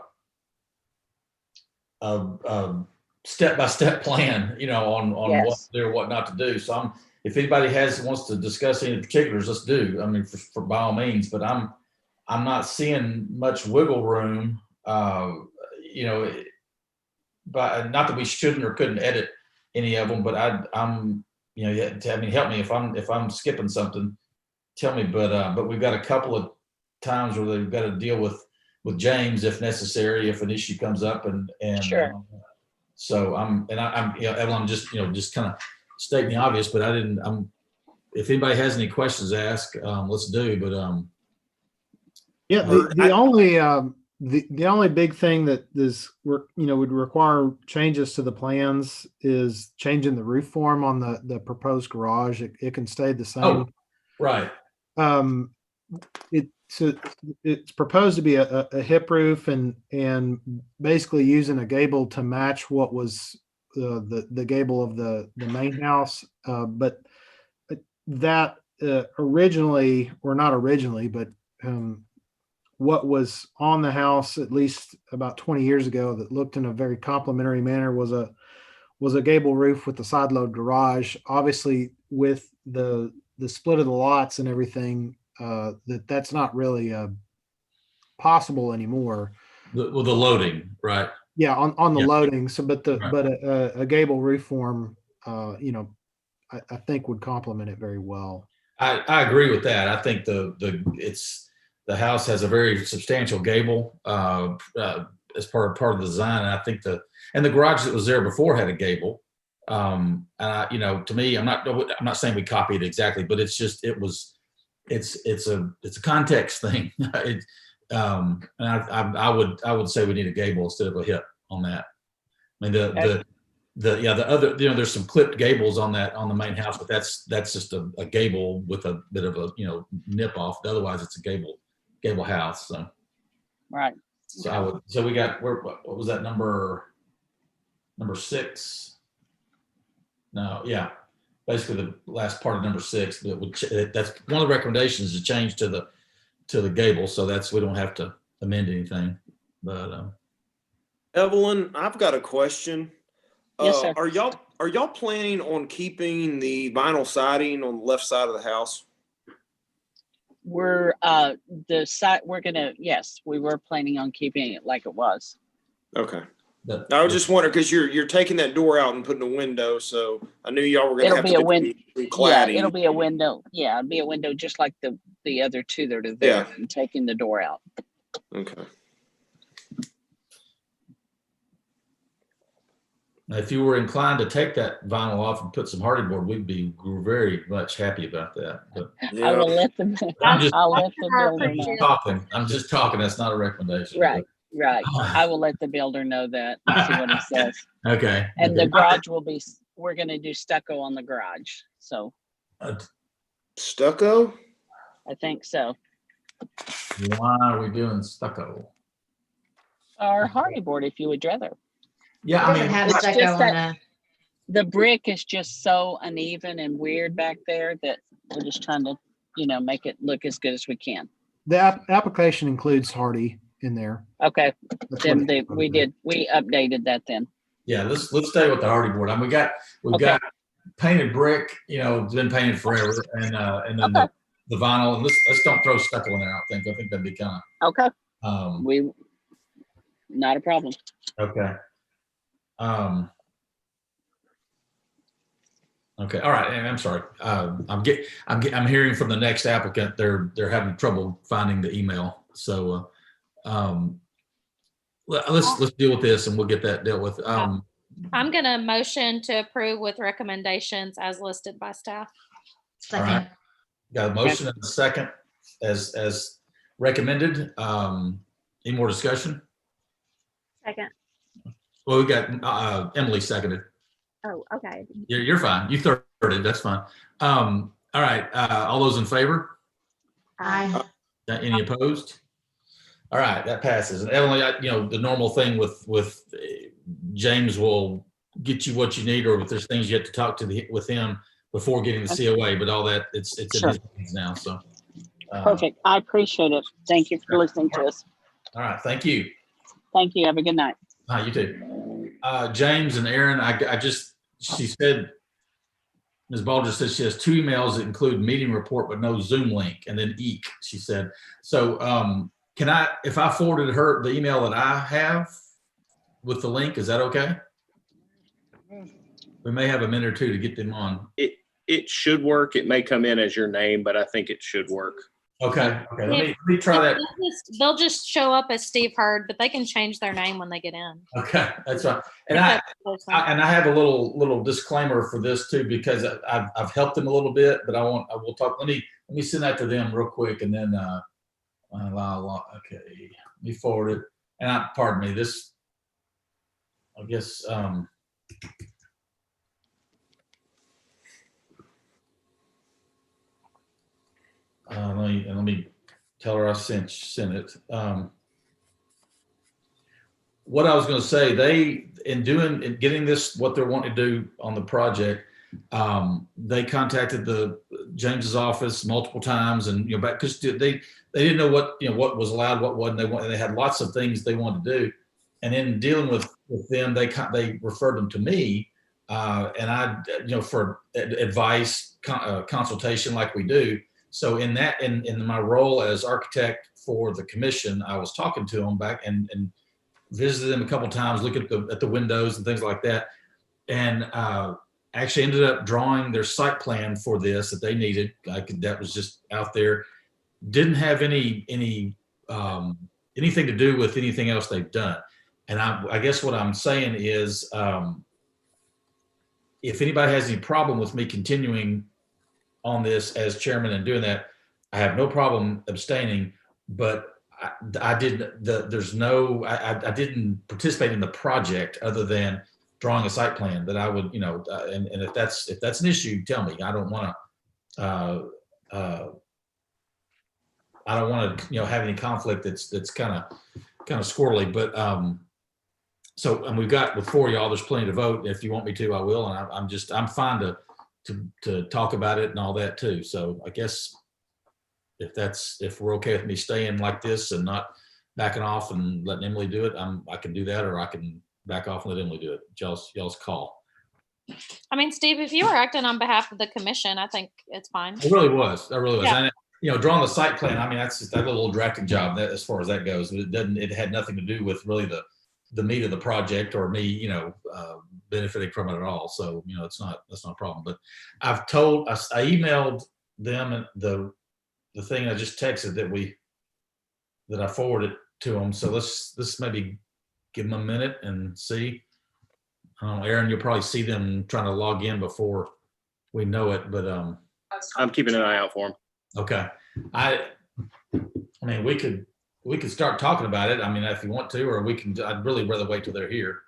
a step-by-step plan, on what to do or what not to do. So if anybody wants to discuss any particulars, let's do. I mean, for by all means. But I'm not seeing much wiggle room. But not that we shouldn't or couldn't edit any of them. But I'm help me if I'm skipping something. Tell me. But we've got a couple of times where they've got to deal with James if necessary, if an issue comes up, and sure. So I'm Evelyn, I'm just kind of stating the obvious, but if anybody has any questions to ask, let's do. But the only big thing that would require changes to the plans is changing the roof form on the proposed garage. It can stay the same. Oh, right. It's proposed to be a hip roof and basically using a gable to match what was the gable of the main house. But that originally, or not originally, but what was on the house at least about 20 years ago that looked in a very complimentary manner was a gable roof with the side load garage. Obviously, with the split of the lots and everything, that's not really possible anymore. The loading, right? Yeah, on the loading. So, but a gable roof form, I think would complement it very well. I agree with that. I think the house has a very substantial gable as part of the design, and I think the garage that was there before had a gable. To me, I'm not saying we copied it exactly, but it's a context thing. And I would say we need a gable instead of a hip on that. I mean the other, there's some clipped gables on the main house, but that's just a gable with a bit of a nip off. Otherwise, it's a gable house. So right. So we got what was that number 6? No, yeah. Basically the last part of number 6, that's one of the recommendations to change to the gable. So we don't have to amend anything. But Evelyn, I've got a question. Yes, sir. Are y'all planning on keeping the vinyl siding on the left side of the house? We're we were planning on keeping it like it was. Okay. I was just wondering because you're taking that door out and putting a window, so I knew y'all were going to have to do some cladding. Yeah, it'll be a window. Yeah, it'll be a window just like the other two that are there, and taking the door out. Okay. If you were inclined to take that vinyl off and put some hardy board, we'd be very much happy about that. But I will let them. I'm just talking. I'm just talking. That's not a recommendation. Right. Right. I will let the builder know that and see what he says. Okay. And the garage we're going to do stucco on the garage. So. Stucco? I think so. Why are we doing stucco? Or hardy board, if you would rather. Yeah, I mean, have stucco on the brick is just so uneven and weird back there that we're just trying to, make it look as good as we can. The application includes hardy in there. Okay, then we updated that then. Yeah, let's stay with the hardy board. I mean, we've got painted brick. It's been painted forever, and then the vinyl, and let's don't throw stucco in there. I think that'd be kind Okay, of, not a problem. okay. Okay, all right, and I'm sorry. I'm hearing from the next applicant, they're having trouble finding the email. So let's deal with this and we'll get that dealt with. I'm gonna motion to approve with recommendations as listed by staff. All Second. right. Got a motion and a second as recommended. Any more discussion? Second. Well, we got Emily seconded. Oh, okay. You're fine. You thirded. That's fine. All right. All those in favor? Aye. Any opposed? All right, that passes. And Emily, the normal thing with James will get you what you need, or if there's things you have to talk with him before getting the COA. But all that it's Sure. in his hands now. So Perfect. I appreciate it. Thank you for listening to us. all right, thank you. Thank you. Have a good night. Hi, you too. James and Aaron, she said, Ms. Balder said she has 2 emails that include meeting report but no Zoom link, and then EEK, she said. So can I, if I forwarded her the email that I have with the link, is that okay? We may have a minute or two to get them on. It should work. It may come in as your name, but I think it should work. Okay. Let me try that. They'll just show up as Steve Hurd, but they can change their name when they get in. Okay, that's right. And I have a little disclaimer for this too, because I've helped them a little bit, but I will talk. Let me send that to them real quick, and then okay, let me forward it. And pardon me, this, I guess let me tell her I sent it. What I was going to say, in getting this, what they're wanting to do on the project, they contacted James's office multiple times, and back because they didn't know what was allowed, what wasn't. They had lots of things they wanted to do, and in dealing with them, they referred them to me, and I for advice, consultation like we do. So in my role as architect for the commission, I was talking to them back and visited them a couple of times, look at the windows and things like that, and actually ended up drawing their site plan for this that they needed. That was just out there. Didn't have anything to do with anything else they've done. And I guess what I'm saying is, if anybody has any problem with me continuing on this as chairman and doing that, I have no problem abstaining, but I didn't participate in the project other than drawing a site plan that I would, and if that's an issue, tell me. I don't want to have any conflict that's kind of squirrely, but so, and we've got before y'all, there's plenty to vote. If you want me to, I will. And I'm fine to talk about it and all that too. So I guess if we're okay with me staying like this and not backing off and letting Emily do it, I can do that, or I can back off and let Emily do it. Y'all's call. I mean, Steve, if you were acting on behalf of the commission, I think it's fine. It really was. That really was. Yeah. And, drawing the site plan, I mean, that's just that little drafting job that, as far as that goes. It had nothing to do with really the meat of the project or me, benefiting from it at all. So, that's not a problem. But I emailed them and the thing I just texted that I forwarded to them. So let's maybe give them a minute and see. Aaron, you'll probably see them trying to log in before we know it, but I'm keeping an eye out for them. Okay. I mean, we could start talking about it. I mean, if you want to, or I'd really rather wait till they're here.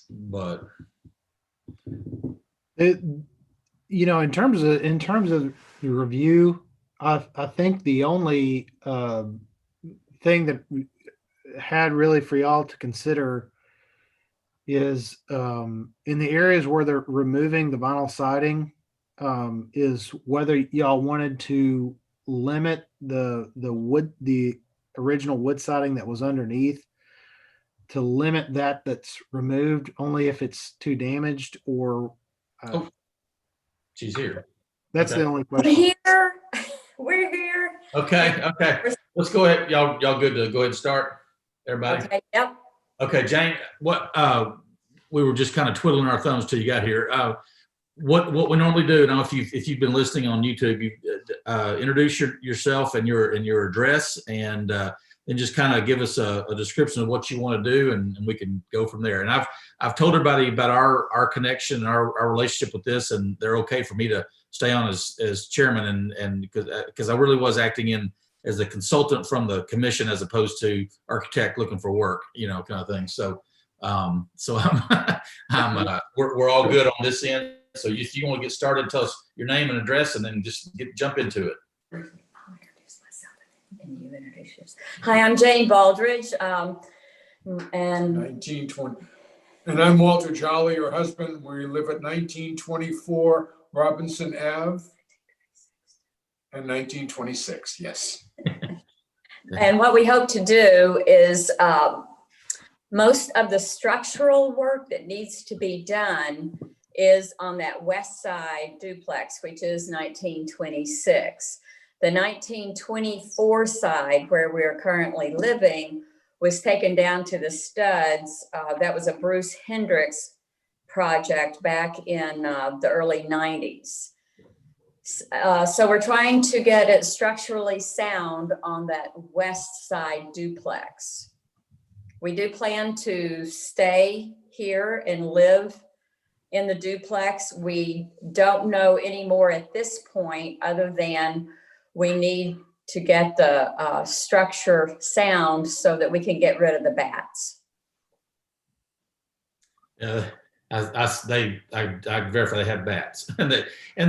But in terms of the review, I think the only thing that we had really for y'all to consider is in the areas where they're removing the vinyl siding, is whether y'all wanted to limit the original wood siding that was underneath, to limit that's removed only if it's too damaged, or she's here. That's Okay. the only We're question. here. We're here. Okay, let's go ahead. Y'all good to go ahead and start, everybody? Okay, yep. Okay, Jane, what, we were just kind of twiddling our thumbs till you got here. What we normally do, now if you've been listening on YouTube, you introduce yourself and your address, and just kind of give us a description of what you want to do, and we can go from there. And I've told everybody about our connection and our relationship with this, and they're okay for me to stay on as chairman, and because I really was acting in as a consultant from the commission as opposed to architect looking for work, kind of thing. So we're all good on this end. So if you want to get started, tell us your name and address, and then just jump into it. I'll introduce myself and you introduce yourself. Hi, I'm Jane Baldridge, and 1920. And I'm Walter Jolly, your husband. We live at 1924 Robinson Ave. And 1926, yes. and what we hope to do is most of the structural work that needs to be done is on that west side duplex, which is 1926. The 1924 side, where we're currently living, was taken down to the studs. That was a Bruce Hendricks project back in the early 90s. So we're trying to get it structurally sound on that west side duplex. We do plan to stay here and live in the duplex. We don't know anymore at this point, other than we need to get the structure sound so that we can get rid of the bats. I verify they have bats, and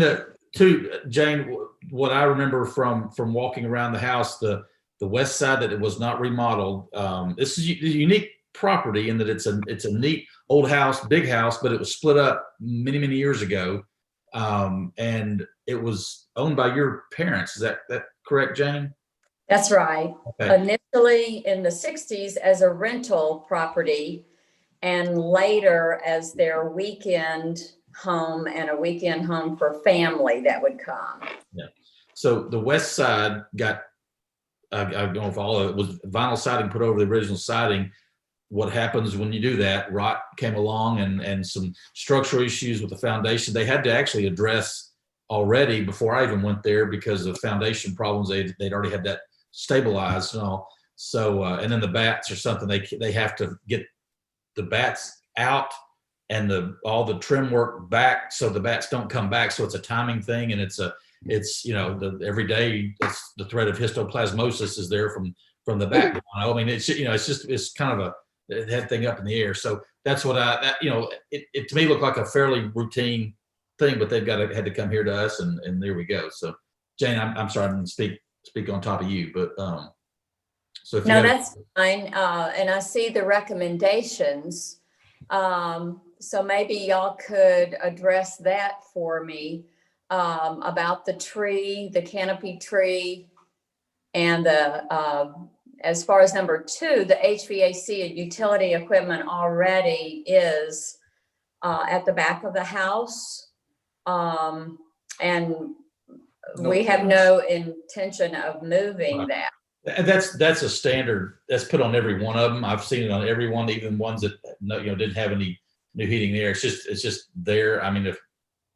the two, Jane, what I remember from walking around the house, the west side that it was not remodeled. This is a unique property in that it's a neat old house, big house, but it was split up many years ago, and it was owned by your parents. Is that correct, Jane? That's right. Okay. Initially in the 60s as a rental property, and later as their weekend home and a weekend home for family that would come. Yeah. So the west side got, I don't know if all of it was vinyl siding put over the original siding. What happens when you do that? Rot came along and some structural issues with the foundation. They had to actually address already before I even went there because of foundation problems. They'd already had that stabilized and all. So, and then the bats or something, they have to get the bats out and all the trim work back so the bats don't come back. So it's a timing thing, and it's every day it's the threat of histoplasmosis is there from the bat. I mean, it's kind of a head thing up in the air. So that's what it to me looked like a fairly routine thing, but they've had to come here to us, and there we go. So Jane, I'm sorry I didn't speak on top of you, but so if no, that's fine. And I see the recommendations. So maybe y'all could address that for me, about the tree, the canopy tree, and the as far as number 2, the HVAC and utility equipment already is at the back of the house. And we have no intention of moving that. And that's a standard that's put on every one of them. I've seen it on every one, even ones that didn't have any new heating there. It's just there. I mean,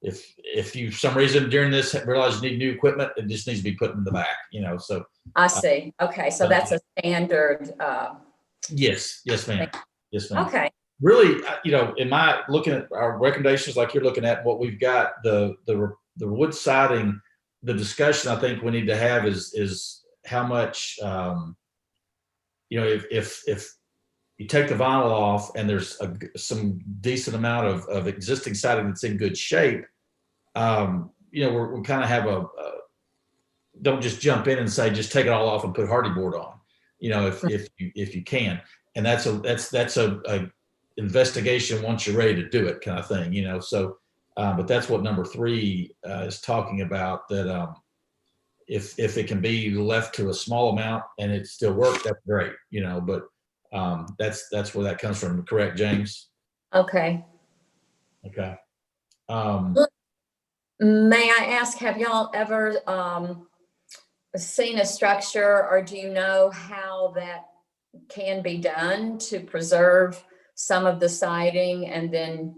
if you for some reason during this realize you need new equipment, it just needs to be put in the back. So I see. Okay, so that's a standard. Yes, ma'am. Yes, ma'am. Okay. Really, in my looking at our recommendations, like you're looking at what we've got, the wood siding, the discussion I think we need to have is how much, if you take the vinyl off and there's some decent amount of existing siding that's in good shape, we kind of have don't just jump in and say just take it all off and put hardy board on, if you can, and that's a investigation once you're ready to do it kind of thing, So, but that's what number 3 is talking about. That if it can be left to a small amount and it still works, that's great, But that's where that comes from. Correct, James? Okay. Okay. May I ask, have y'all ever seen a structure, or do you know how that can be done to preserve some of the siding and then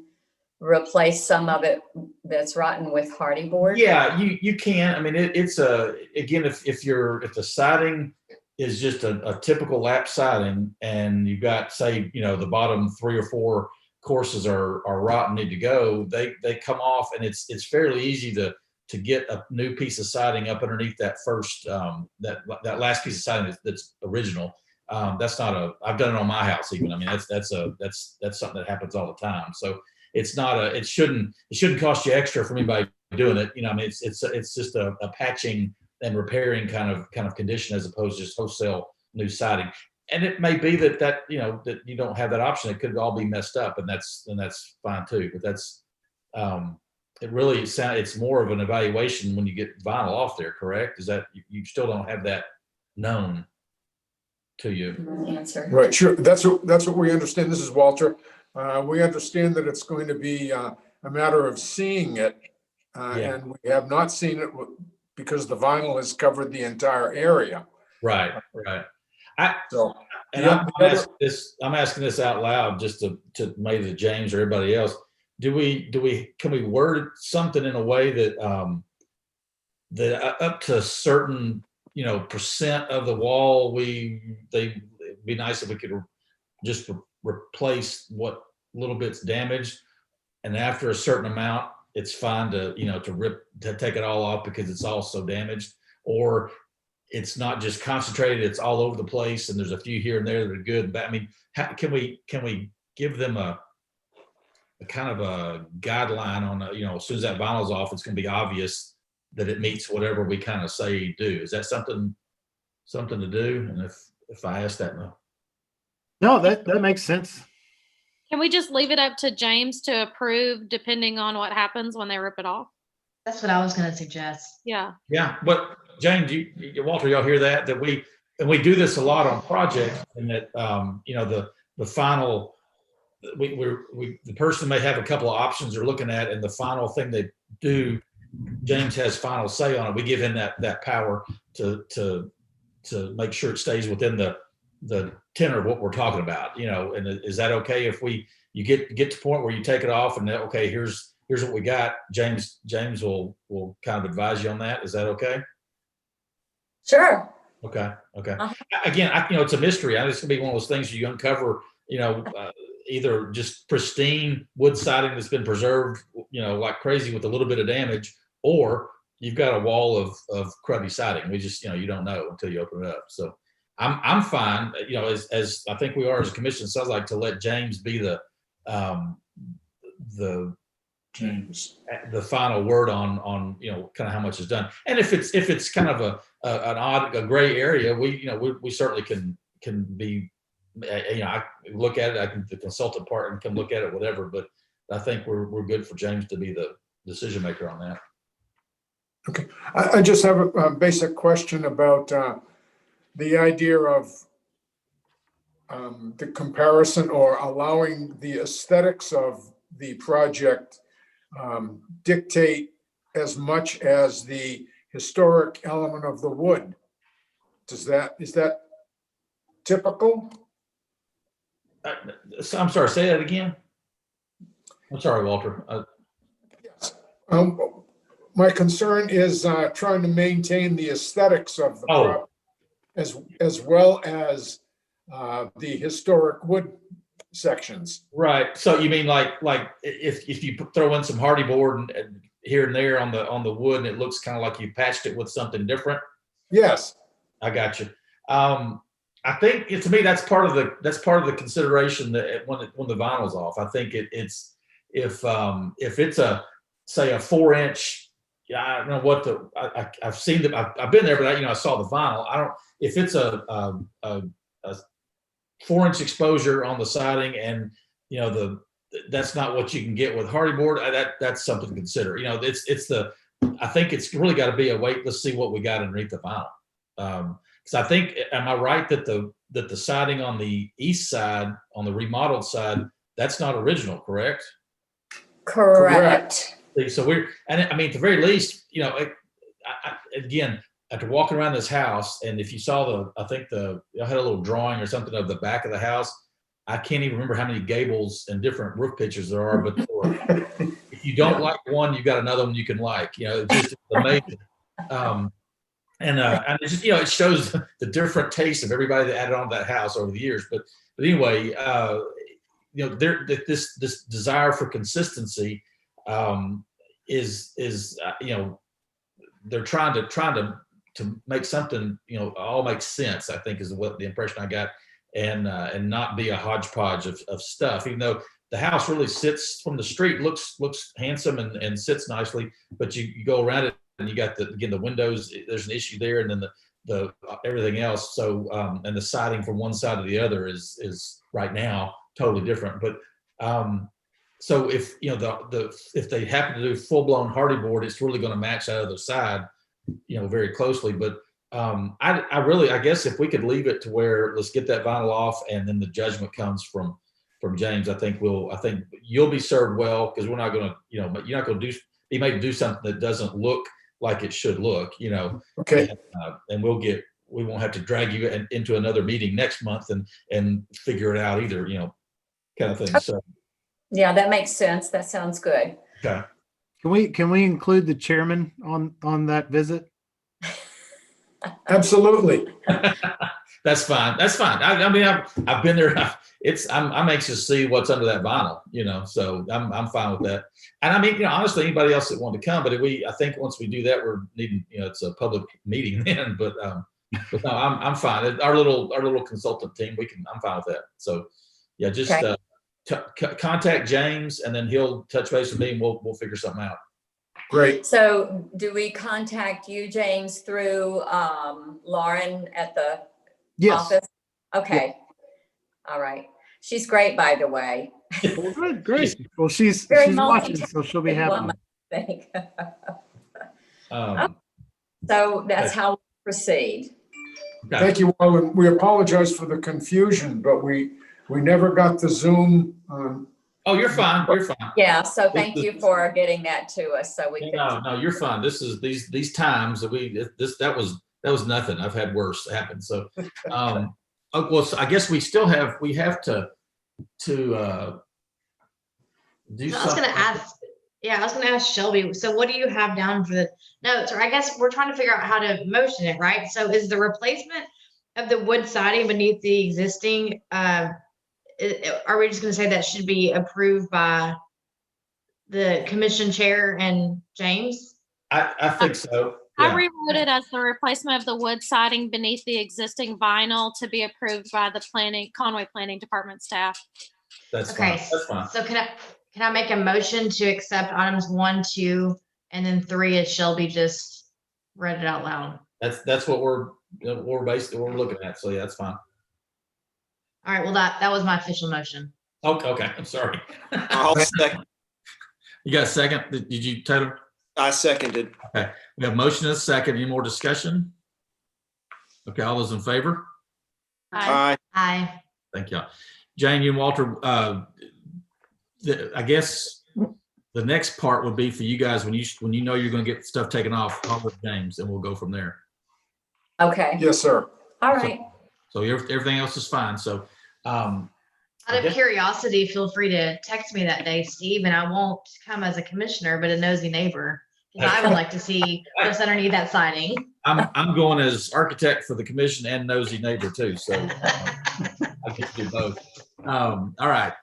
replace some of it that's rotten with hardy board? Yeah, you can. I mean, it's again, if the siding is just a typical lap siding, and you've got, say, the bottom 3 or 4 courses are rotten, need to go, they come off, and it's fairly easy to get a new piece of siding up underneath that first that last piece of siding that's original. That's not I've done it on my house even. I mean, that's something that happens all the time. So it's not it shouldn't cost you extra for anybody doing it. I mean, it's just a patching and repairing kind of condition, as opposed to just wholesale new siding. And it may be that that you don't have that option. It could all be messed up, and that's fine too. But that's it really it's more of an evaluation when you get vinyl off there, correct? Is that you still don't have that known to you? Answer. Right, sure. That's what we understand. This is Walter. We understand that it's going to be a matter of seeing it, and we have not seen it because the vinyl has covered the entire area. Right. I'm asking this out loud just to maybe to James or everybody else. Can we word something in a way that that up to a certain percent of the wall, it'd be nice if we could just replace what little bit's damaged, and after a certain amount, it's fine to to take it all off because it's all so damaged, or it's not just concentrated, it's all over the place, and there's a few here and there that are good. But I mean, can we give them a kind of a guideline on as soon as that vinyl's off, it's going to be obvious that it meets whatever we kind of say do? Is that something to do? And if I ask that, No, that makes sense. Can we just leave it up to James to approve depending on what happens when they rip it off? That's what I was going to suggest. Yeah. Yeah, but James, Walter, y'all hear that? That we do this a lot on projects, and that the final, the person may have a couple of options they're looking at, and the final thing they do, James has final say on it. We give him that power to make sure it stays within the tenor of what we're talking about. And is that okay if you get to the point where you take it off and okay, here's what we got? James will kind of advise you on that. Is that okay? Sure. Okay. Again, it's a mystery. It's gonna be one of those things you uncover. Either just pristine wood siding that's been preserved, like crazy with a little bit of damage, or you've got a wall of cruddy siding. We just, you don't know until you open it up. So I'm fine. As I think we are as a commission, sounds like to let James be the final word on kind of how much is done. And if it's kind of a gray area, we certainly can be, I look at it, the consultant part and come look at it, whatever, but I think we're good for James to be the decision maker on that. Okay, I just have a basic question about the idea of the comparison or allowing the aesthetics of the project dictate as much as the historic element of the wood. Is that typical? I'm sorry, say that again. I'm sorry, Walter. Yes. My concern is trying to maintain the aesthetics of the project as well as the historic wood sections. Right. So you mean like if you throw in some hardy board and here and there on the wood, and it looks kind of like you patched it with something different? Yes. I got you. I think to me that's part of the consideration that when the vinyl's off. I think it's if it's say a 4-inch. Yeah, I don't know what I've seen that I've been there, but I saw the vinyl. If it's a 4-inch exposure on the siding, and that's not what you can get with hardy board. That's something to consider. I think it's really got to be a wait. Let's see what we got underneath the vinyl. Because I think, am I right that the siding on the east side, on the remodeled side, that's not original, correct? Correct. So and I mean, at the very least, you know, again, after walking around this house, and if you saw I think I had a little drawing or something of the back of the house. I can't even remember how many gables and different roof pitches there are, but if you don't like one, you got another one you can like. You know, it's just amazing. And it's just, you know, it shows the different tastes of everybody that added on to that house over the years. But anyway, you know, this desire for consistency is you know, they're trying to make something, you know, all make sense. I think is what the impression I got, and not be a hodgepodge of stuff. Even though the house really sits from the street, looks handsome and sits nicely, but you go around it and you got the windows. There's an issue there, and then the everything else. So and the siding from one side to the other is right now totally different. But so if you know if they happen to do full blown hardy board, it's really going to match that other side, you know, very closely. But I guess if we could leave it to where let's get that vinyl off, and then the judgment comes from James. I think you'll be served well, because we're not going to, you know, you're not going to be made to do something that doesn't look like it should look, you know. Okay. And we won't have to drag you into another meeting next month and figure it out either, you know, kind of thing. So Yeah, that makes sense. That sounds good. okay. Can we include the chairman on that visit? Absolutely. That's fine. That's fine. I mean, I've been there. I'm anxious to see what's under that vinyl, you know, so I'm fine with that. And I mean, you know, honestly, anybody else that wanted to come, but I think once we do that, we're needing, you know, it's a public meeting then, but no, I'm fine. Our little consultant team, I'm fine with that. So yeah, just contact James, and then he'll touch base with me, and we'll figure something out. Great. So do we contact you, James, through Lauren at the office? Okay. All right. She's great, by the way. Well, great. Well, she's watching, so she'll be happy. So that's how we proceed. Okay. Thank you all. And we apologize for the confusion, but we never got the Zoom. Oh, you're fine. You're fine. Yeah. So thank you for getting that to us, so we could. No, you're fine. This is these times that that was nothing. I've had worse happen. So, well, so I guess we have to do I was something. going to ask. Yeah, I was going to ask Shelby. So what do you have down for the notes? Or I guess we're trying to figure out how to motion it, right? So is the replacement of the wood siding beneath the existing, are we just going to say that should be approved by the commission chair and James? I think so. I Yeah. rewrote it as the replacement of the wood siding beneath the existing vinyl to be approved by the Conway Planning Department staff. That's Okay. fine. That's fine. So can I make a motion to accept items 1, 2, and then 3 as Shelby just read it out loud? That's what we're looking at. So yeah, that's fine. All right. Well, that was my official motion. Okay. I'm sorry. I'll second. You got a second? Did you, Taylor? I seconded. Okay. We have motion and a second. Any more discussion? Okay. All those in favor? Aye. Aye. Thank you. Jane, you and Walter, I guess the next part would be for you guys when you know you're going to get stuff taken off, call with James, and we'll go from there. Okay. Yes, sir. All right. So everything else is fine. So Out of curiosity, feel free to text me that day, Steve, and I won't come as a commissioner, but a nosy neighbor. Because I would like to see what's underneath that siding. I'm going as architect for the commission and nosy neighbor too. So I get to do both. All right.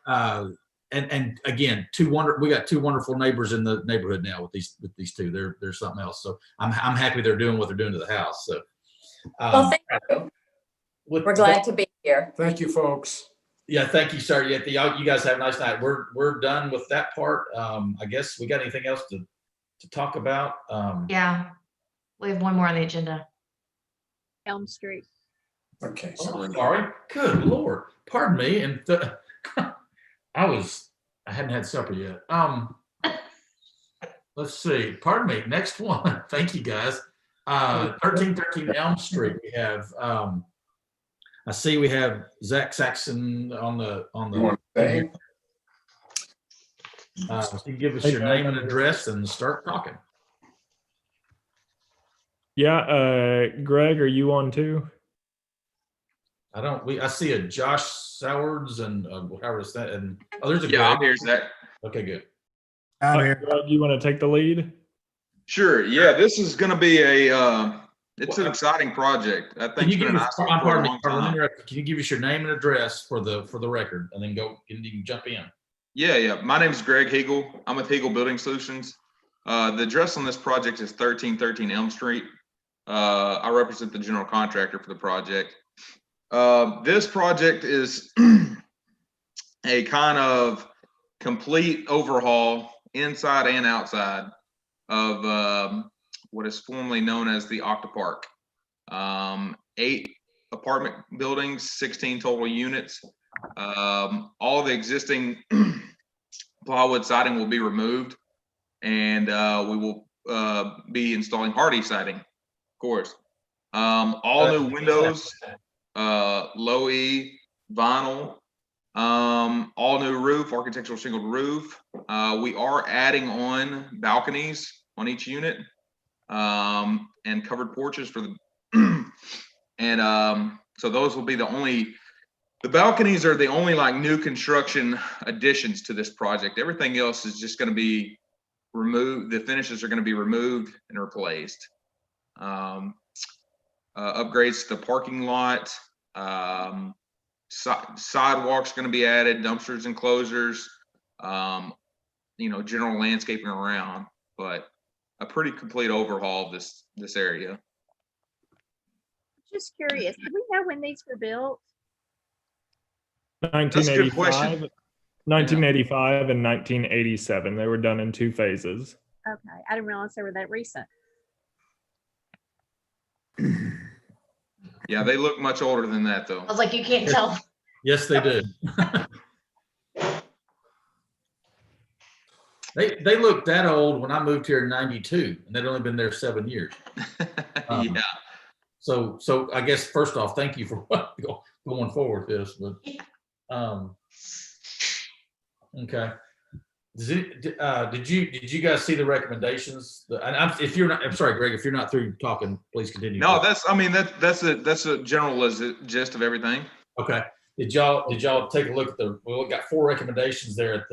And again, we got 2 wonderful neighbors in the neighborhood now with these two. They're something else. So I'm happy they're doing what they're doing to the house. So Well, thank you. We're glad to be here. Thank you, folks. Yeah, thank you, sir. Yeah, you guys have a nice night. We're done with that part. I guess we got anything else to talk about? Yeah, we have one more on the agenda. Elm Street. Okay. Sorry. Good Lord. Pardon me. And I hadn't had supper yet. Let's see. Pardon me. Next one. Thank you, guys. 1313 Elm Street. We have. I see we have Zach Saxon on the. So you give us your name and address and start talking. Yeah, Greg, are you on too? I see a Josh Sowards and however it's that, and there's a Yeah, Greg. I'm here, Zach. Okay, good. Greg, you want to take the lead? Sure. Yeah, this is going to be it's an exciting project. I think it's been an eyesore for a long time. Can you give us your name and address for the record, and then you can jump in? Yeah. My name is Greg Hegel. I'm with Hegel Building Solutions. The address on this project is 1313 Elm Street. I represent the general contractor for the project. This project is a kind of complete overhaul inside and outside of what is formerly known as the Octopark. 8 apartment buildings, 16 total units. All the existing plywood siding will be removed, and we will be installing hardy siding, of course. All new windows, low E, vinyl, all new roof, architectural shingled roof. We are adding on balconies on each unit, and covered porches for the and so those will be the balconies are the only like new construction additions to this project. Everything else is just going to be removed. The finishes are going to be removed and replaced. Upgrades to the parking lot, sidewalks going to be added, dumpsters, enclosures, general landscaping around, but a pretty complete overhaul of this area. Just curious, do we know when these were built? 1985, 1985 and 1987. They were done in 2 phases. Okay, I didn't realize they were that recent. Yeah, they look much older than that, though. I was like, you can't tell. Yes, they do. They looked that old when I moved here in '92, and they'd only been there 7 years. Yeah. So I guess first off, thank you for going forward with this. But okay. Did you guys see the recommendations? I'm sorry, Greg, if you're not through talking, please continue. No, that's a general gist of everything. Okay. Did y'all take a look at we got 4 recommendations there at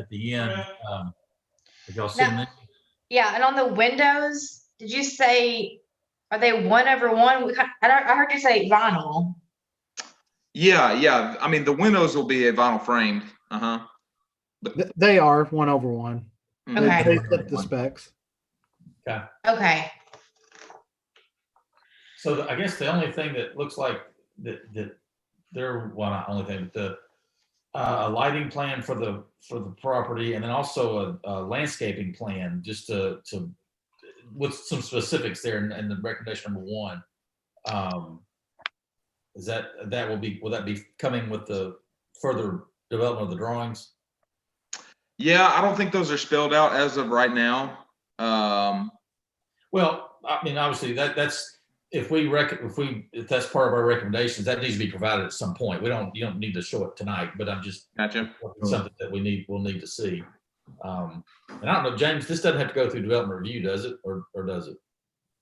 the end. Have y'all seen them? Yeah, and on the windows, did you say, are they 1/1? I heard you say vinyl. Yeah. I mean, the windows will be a vinyl framed. They are 1/1. Okay. They fit the specs. Okay. So I guess the only thing that looks like that they're not only thing, but a lighting plan for the property, and then also a landscaping plan, just to with some specifics there in the recommendation number 1. Will that be coming with the further development of the drawings? Yeah, I don't think those are spelled out as of right now. Well, I mean, obviously that's if that's part of our recommendations, that needs to be provided at some point. You don't need to show it tonight, but I'm just gotcha. Something that we'll need to see. And I don't know, James, this doesn't have to go through development review, does it, or does it?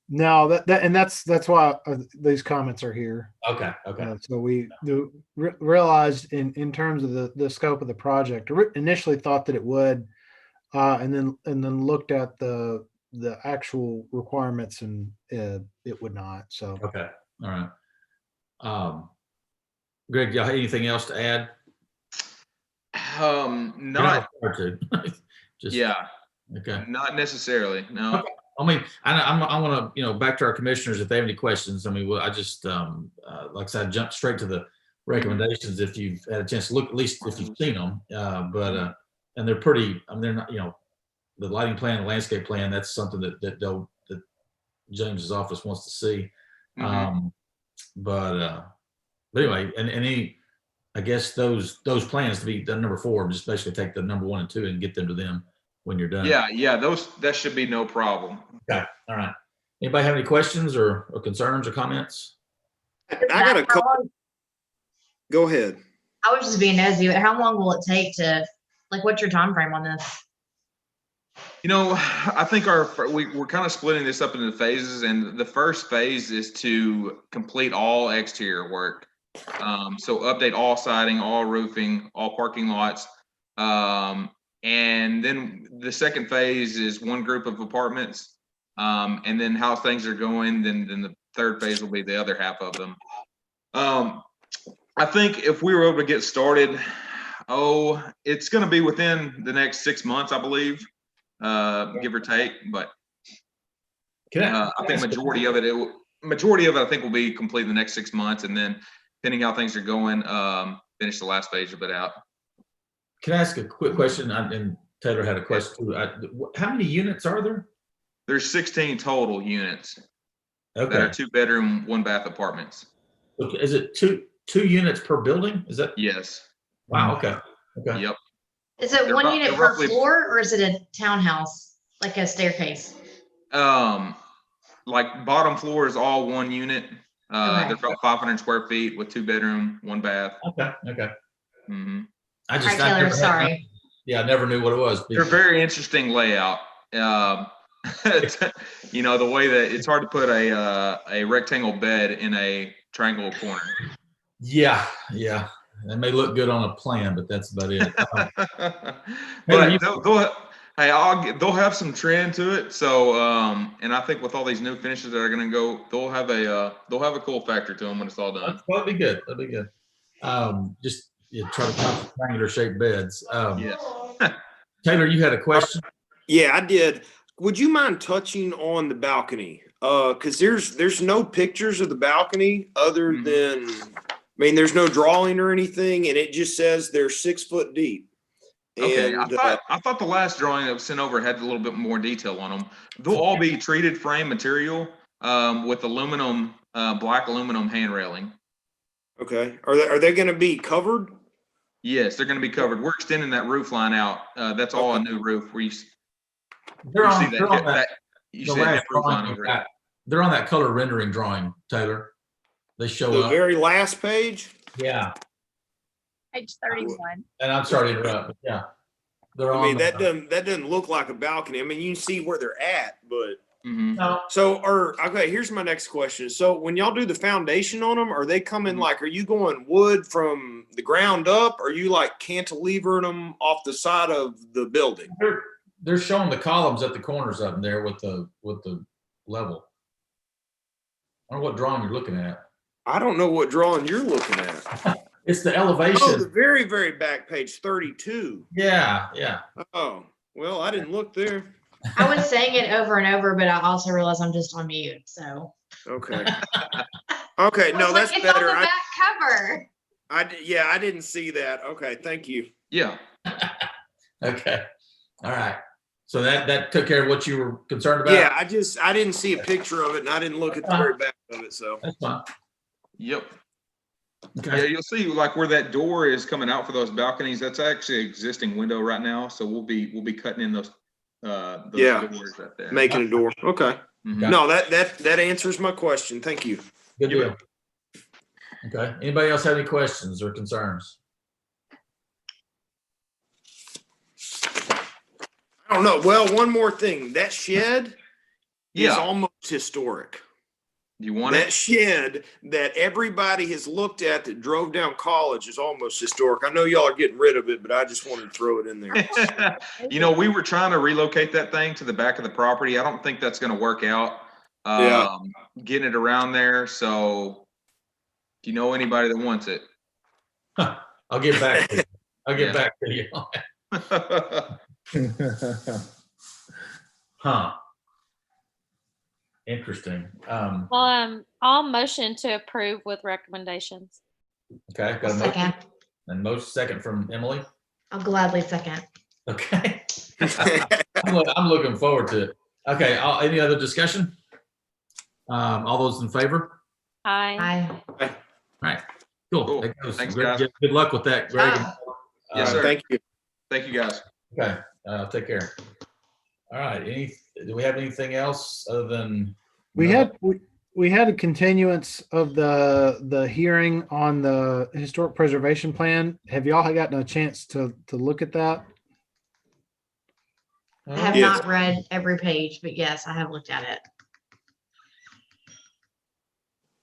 No, that's why these comments are here. Okay. So we realized in terms of the scope of the project, initially thought that it would, and then looked at the actual requirements, and it would not. So okay, all right. Greg, y'all have anything else to add? Not just yeah. Okay. Not necessarily. No. Okay. I mean, I want to, back to our commissioners if they have any questions. I mean, I just, like I said, jump straight to the recommendations if you've had a chance to look, at least if you've seen them. And they're pretty. I mean, they're not, the lighting plan, the landscape plan. That's something that James's office wants to see. Mm-hmm. But anyway, and I guess those plans to be done number 4, just basically take the number 1 and 2 and get them to them when you're done. Yeah, that should be no problem. Okay, all right. Anybody have any questions or concerns or comments? I got a couple. Go ahead. I was just being nosy, but how long will it take to, what's your time frame on this? I think we're kind of splitting this up into phases, and the first phase is to complete all exterior work. So update all siding, all roofing, all parking lots. And then the second phase is one group of apartments. And then how things are going, then the third phase will be the other half of them. I think if we were able to get started, it's going to be within the next 6 months, I believe, give or take. But I think majority of it, I think will be complete in the next 6 months, and then depending how things are going, finish the last phase of it out. Can I ask a quick question? And Taylor had a question too. How many units are there? There's 16 total units that Okay. are 2-bedroom, 1-bath apartments. Okay. Is it two units per building? Is that? Yes. Wow. Okay. Okay. Yep. Is it They're one rough- unit they're per roughly- floor, or is it a townhouse, like a staircase? Like bottom floor is all one unit. Okay. They're about 500 square feet with 2-bedroom, 1-bath. Okay. Okay. Mm-hmm. All right, Taylor, sorry. I never knew what it was. They're very interesting layout. The way that it's hard to put a rectangle bed in a triangle corner. Yeah. Yeah. It may look good on a plan, but that's about it. But they'll have some trend to it. So, and I think with all these new finishes that are going to go, they'll have a cool factor to them when it's all done. That'll be good. That'll be good. Just try to find triangular shaped beds. Yeah. Taylor, you had a question? Yeah, I did. Would you mind touching on the balcony? Because there's no pictures of the balcony other than, there's no drawing or anything, and it just says they're 6 foot deep. Okay, And, I thought the last drawing that was sent over had a little bit more detail on them. They'll all be treated frame material with aluminum, black aluminum hand railing. Okay, are they going to be covered? Yes, they're going to be covered. We're extending that roof line out. That's all a new roof. They're on that roof line over it. They're on that color rendering drawing, Taylor. They show The up. very last page? Yeah. Page 31. And I'm sorry to interrupt, but yeah. They're on that doesn't look like a balcony. You can see where they're at, but no. Okay, here's my next question. So when y'all do the foundation on them, are they coming are you going wood from the ground up? Or are you like cantilevering them off the side of the building? They're showing the columns at the corners up there with the level. I don't know what drawing you're looking at. I don't know what drawing you're looking at. It's the elevation. Oh, the very, very back page 32. Yeah, yeah. Oh, well, I didn't look there. I was saying it over and over, but I also realized I'm just on mute. So. Okay. Okay, no, that's it's better. on the back cover. I didn't see that. Okay, thank you. Yeah. Okay. All right. So that took care of what you were concerned about? Yeah, I didn't see a picture of it, and I didn't look at the very back of it. So that's fine. Yep. Okay. Yeah, you'll see like where that door is coming out for those balconies. That's actually an existing window right now. So we'll be cutting in those doors right there. Making a door. Okay. Mhm. No, that answers my question. Thank you. Good deal. Okay. Anybody else have any questions or concerns? I don't know. Well, one more thing. That shed is Yeah. almost historic. You want That it? shed that everybody has looked at that drove down College is almost historic. I know y'all are getting rid of it, but I just wanted to throw it in there. We were trying to relocate that thing to the back of the property. I don't think that's going to work out. Yeah. Getting it around there. So if you know anybody that wants it, I'll get back to you. I'll get back to you. Huh. Interesting. I'll motion to approve with recommendations. Okay. Got a Second. motion. And most second from Emily. I'll gladly second. Okay. I'm looking forward to it. Okay. Any other discussion? All those in favor? Aye. Aye. All right. Cool. Thanks, Greg, guys. good luck with that, Greg. Yes, sir. Thank you. Thank you, guys. Okay. Take care. All right. Do we have anything else other than we had a continuance of the hearing on the historic preservation plan. Have y'all gotten a chance to look at that? I have Yes. not read every page, but yes, I have looked at it.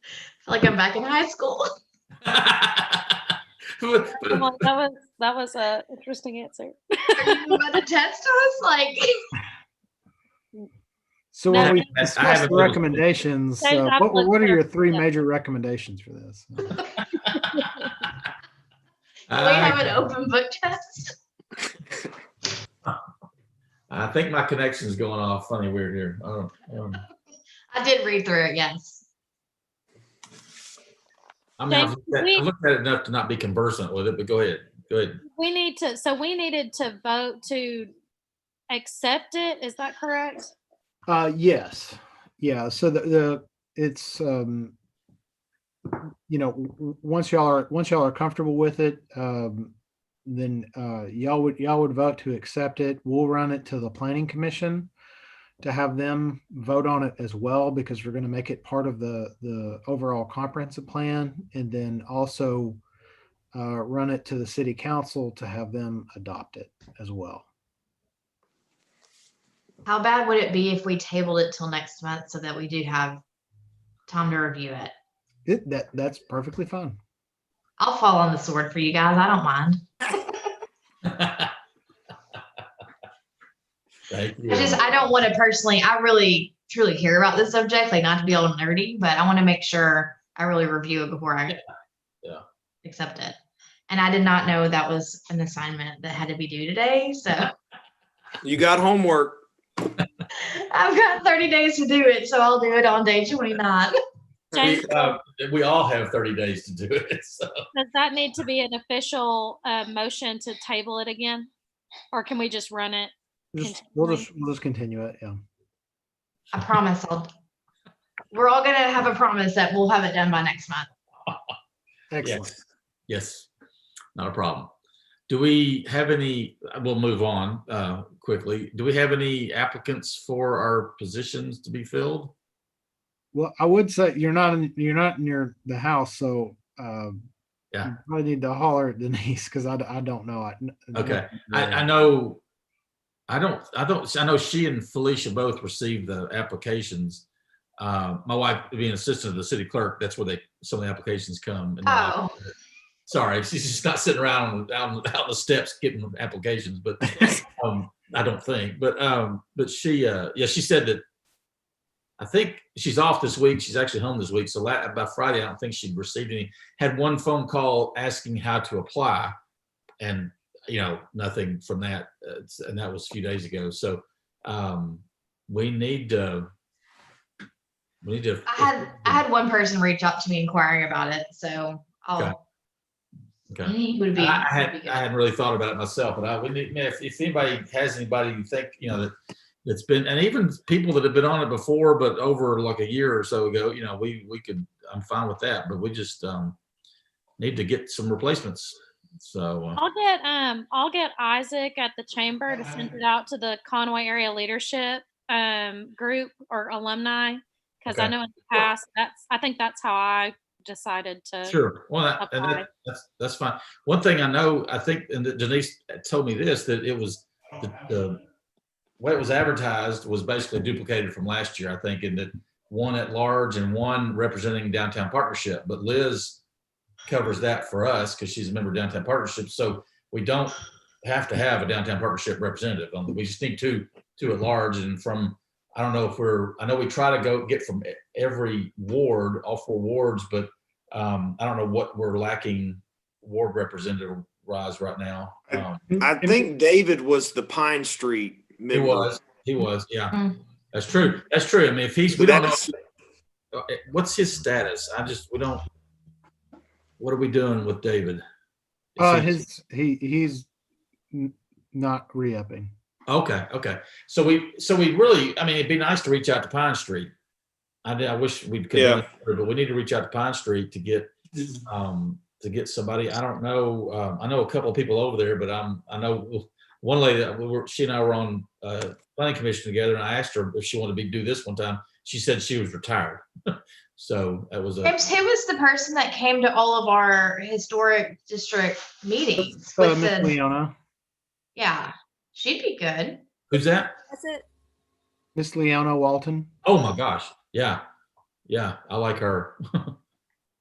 I feel like I'm back in high school. Well, that was a interesting answer. Are you about to test us? Like, So No, when we I discuss haven't the been able to- recommendations, Guys, I've what looked are at your it. 3 Yeah. major recommendations for this? do we have an open book test? I think my connection is going off funny weird here. I did read through it, yes. I mean, I've we- looked at it enough to not be conversant with it, but go ahead. Go ahead. We needed to vote to accept it. Is that correct? Yes. Yeah. So it's once y'all are comfortable with it, then y'all would vote to accept it. We'll run it to the planning commission to have them vote on it as well, because we're going to make it part of the overall comprehensive plan, and then also run it to the city council to have them adopt it as well. How bad would it be if we tabled it till next month so that we do have time to review it? That's perfectly fine. I'll fall on the sword for you guys. I don't mind. Thank you. I don't want to personally, I really truly care about this subject, like not to be all nerdy, but I want to make sure I really review it before I accept it. And I did not know that was an assignment that had to be due today. So You got homework. I've got 30 days to do it. So I'll do it on day 29. We all have 30 days to do it. So. Does that need to be an official motion to table it again? Or can we just run it? We'll just continue it. Yeah. I promise we're all going to have a promise that we'll have it done by next month. Excellent. Yes. Not a problem. Do we have any, we'll move on quickly. Do we have any applicants for our positions to be filled? Well, I would say you're not near the house, so yeah, you probably need to holler at Denise, because I don't know. Okay, I know. I know she and Felicia both received the applications. My wife being assistant of the city clerk, that's where some of the applications come. And sorry, she's just not sitting around out the steps getting applications, but I don't think. But she she said that I think she's off this week. She's actually home this week. So by Friday, I don't think she'd received any. Had one phone call asking how to apply, and nothing from that. And that was a few days ago. So we need to. I had one person reach out to me inquiring about it, so I'll. Okay. I hadn't really thought about it myself, but if anybody has anybody you think that's been, and even people that have been on it before, but over like a year or so ago, we could. I'm fine with that, but we just need to get some replacements. So I'll get Isaac at the chamber to send it out to the Conway area leadership group or alumni, because I know in the past I think that's how I decided to. Sure. Well, that's fine. One thing I think, and Denise told me this, that it was the way it was advertised was basically duplicated from last year, I think, in that one at large and one representing Downtown Partnership. But Liz covers that for us because she's a member of Downtown Partnership. So we don't have to have a Downtown Partnership representative. We just need two at large. And from, I don't know I know we try to get from every ward, all 4 wards, but I don't know what we're lacking ward representative wise right now. I think David was the Pine Street member. He was. Yeah, that's true. That's true. I mean, if we don't know, what's his status? We don't, what are we doing with David? He's not re-upping. Okay. So we really, I mean, it'd be nice to reach out to Pine Street. I wish we could, but we need to reach out to Pine Street to get somebody. I don't know. I know a couple of people over there, but I know one lady. She and I were on planning commission together, and I asked her if she wanted to do this one time. She said she was retired. So that was who was the person that came to all of our historic district meetings? Miss Leona. Yeah, she'd be good. Who's that? That's it. Miss Leona Walton. Oh my gosh. Yeah. Yeah. I like her.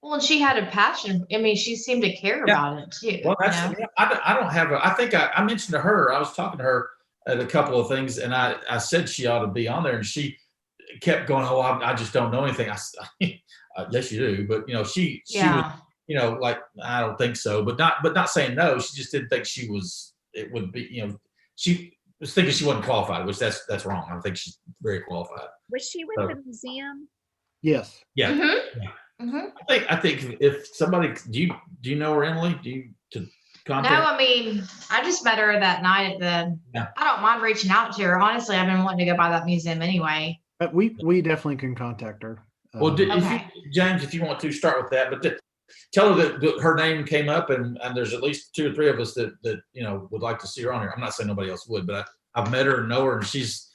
Well, and she had a passion. I mean, she seemed to care Yeah. about it too. Well, that's, you know? I don't have I think I mentioned to her, I was talking to her at a couple of things, and I said she ought to be on there, and she kept going, oh, I just don't know anything. Yes, you do. But, she was, like, I don't think so, but not saying no. She just didn't think it would be, she was thinking she wasn't qualified, which that's wrong. I think she's very qualified. Was she with the museum? Yes. Yeah. Mm-hmm. Yeah. Mm-hmm. I think if somebody, do you know her, Emily? To No, contact? I mean, I just met her that night at the. Yeah. I don't mind reaching out to her. Honestly, I've been wanting to go by that museum anyway. But we definitely can contact her. Well, Okay. James, if you want to start with that, but tell her that her name came up, and there's at least 2 or 3 of us that would like to see her on here. I'm not saying nobody else would, but I've met her and know her, and she's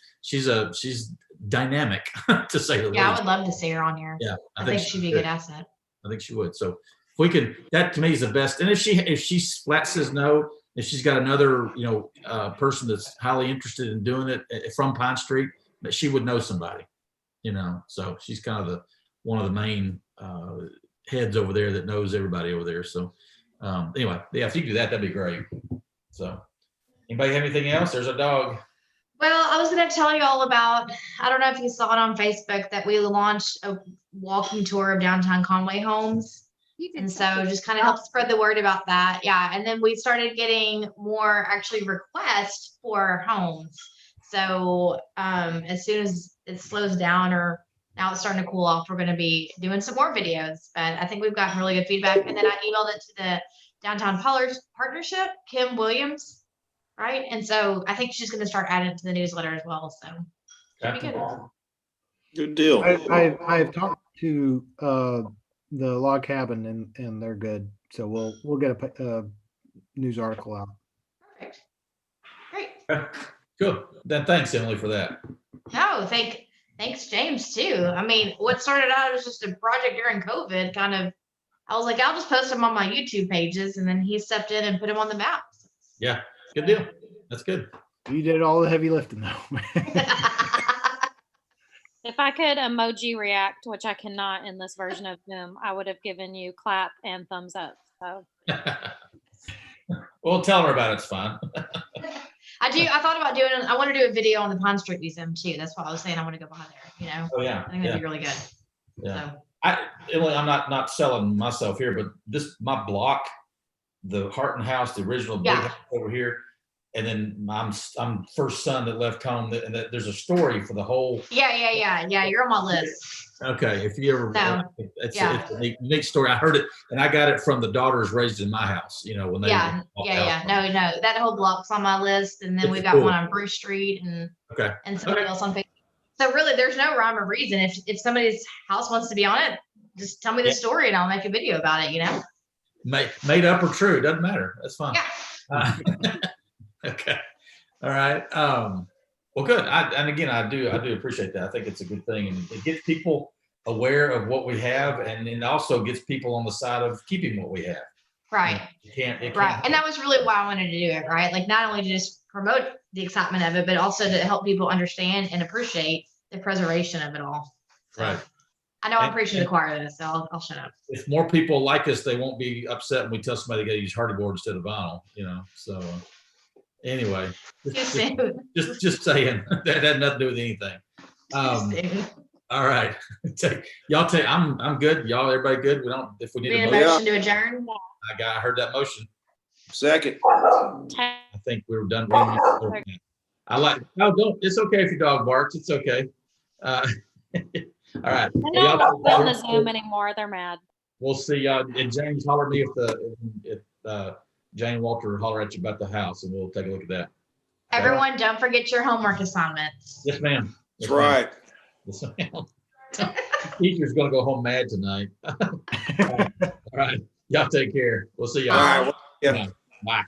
dynamic to say the least. Yeah, I would love to see her on here. Yeah, I think she'd be a good asset. I think she would. So if we could, that to me is the best. And if she flat says no, if she's got another person that's highly interested in doing it from Pine Street, that she would know somebody. So she's kind of one of the main heads over there that knows everybody over there. So anyway, yeah, if you do that, that'd be great. So anybody have anything else? There's a dog. Well, I was going to tell you all about, I don't know if you saw it on Facebook, that we launched a walking tour of downtown Conway homes. And so just kind of help spread the word about that. Yeah. And then we started getting more actually requests for homes. So as soon as it slows down or now it's starting to cool off, we're going to be doing some more videos. But I think we've gotten really good feedback. And then I emailed it to the Downtown Partnership, Kim Williams. Right. And so I think she's going to start adding it to the newsletter as well. So should be good. Good deal. I've talked to the log cabin and they're good. So we'll get a news article out. Perfect. Great. Good. Then thanks, Emily, for that. No, thanks, James, too. I mean, what started out as just a project during COVID, I was like, I'll just post them on my YouTube pages, and then he stepped in and put them on the map. Yeah, good deal. That's good. You did all the heavy lifting, though. If I could emoji react, which I cannot in this version of Zoom, I would have given you clap and thumbs up. So. Well, tell her about it. It's fine. I thought about I want to do a video on the Pine Street Museum too. That's why I was saying I want to go by there, Oh yeah. I think that'd be really good. Yeah. So. Emily, I'm not selling myself here, but my block, the Harton House, the original big house over here, and then I'm first son that left home, and there's a story for the whole. Yeah. You're on my list. Okay, if you ever, it's a neat story. I heard it, and I got it from the daughters raised in my house. When they No, that whole block's on my list, and then we've got one on Bruce Street and somebody else on Facebook. So really, there's no rhyme or reason. If somebody's house wants to be on it, just tell me the story, and I'll make a video about it. Made up or true, doesn't matter. That's fine. Yeah. Okay. All right. Well, good. I do appreciate that. I think it's a good thing, and it gets people aware of what we have, and it also gets people on the side of keeping what we have. Right. It can't. And that was really why I wanted to do it. Right. Like not only to just promote the excitement of it, but also to help people understand and appreciate the preservation of it all. So, right. I know I'm preaching to the choir this, so I'll shut up. If more people like us, they won't be upset when we tell somebody they got to use hardy board instead of vinyl. So. Anyway, just saying that had nothing to do with anything. All right, y'all take. I'm good. Y'all, everybody good? If we need a motion to adjourn. I heard that motion. Second. I think we were done. It's okay if your dog barks. It's okay. All right. They're not on the Zoom anymore. They're mad. We'll see y'all. And James, holler at me if Jane Walter holler at you about the house, and we'll take a look at that. Everyone, don't forget your homework assignments. Yes, ma'am. That's right. Yes, ma'am. Teacher's going to go home mad tonight. All right. Y'all take care. We'll see y'all. All right. Well, yeah. Bye.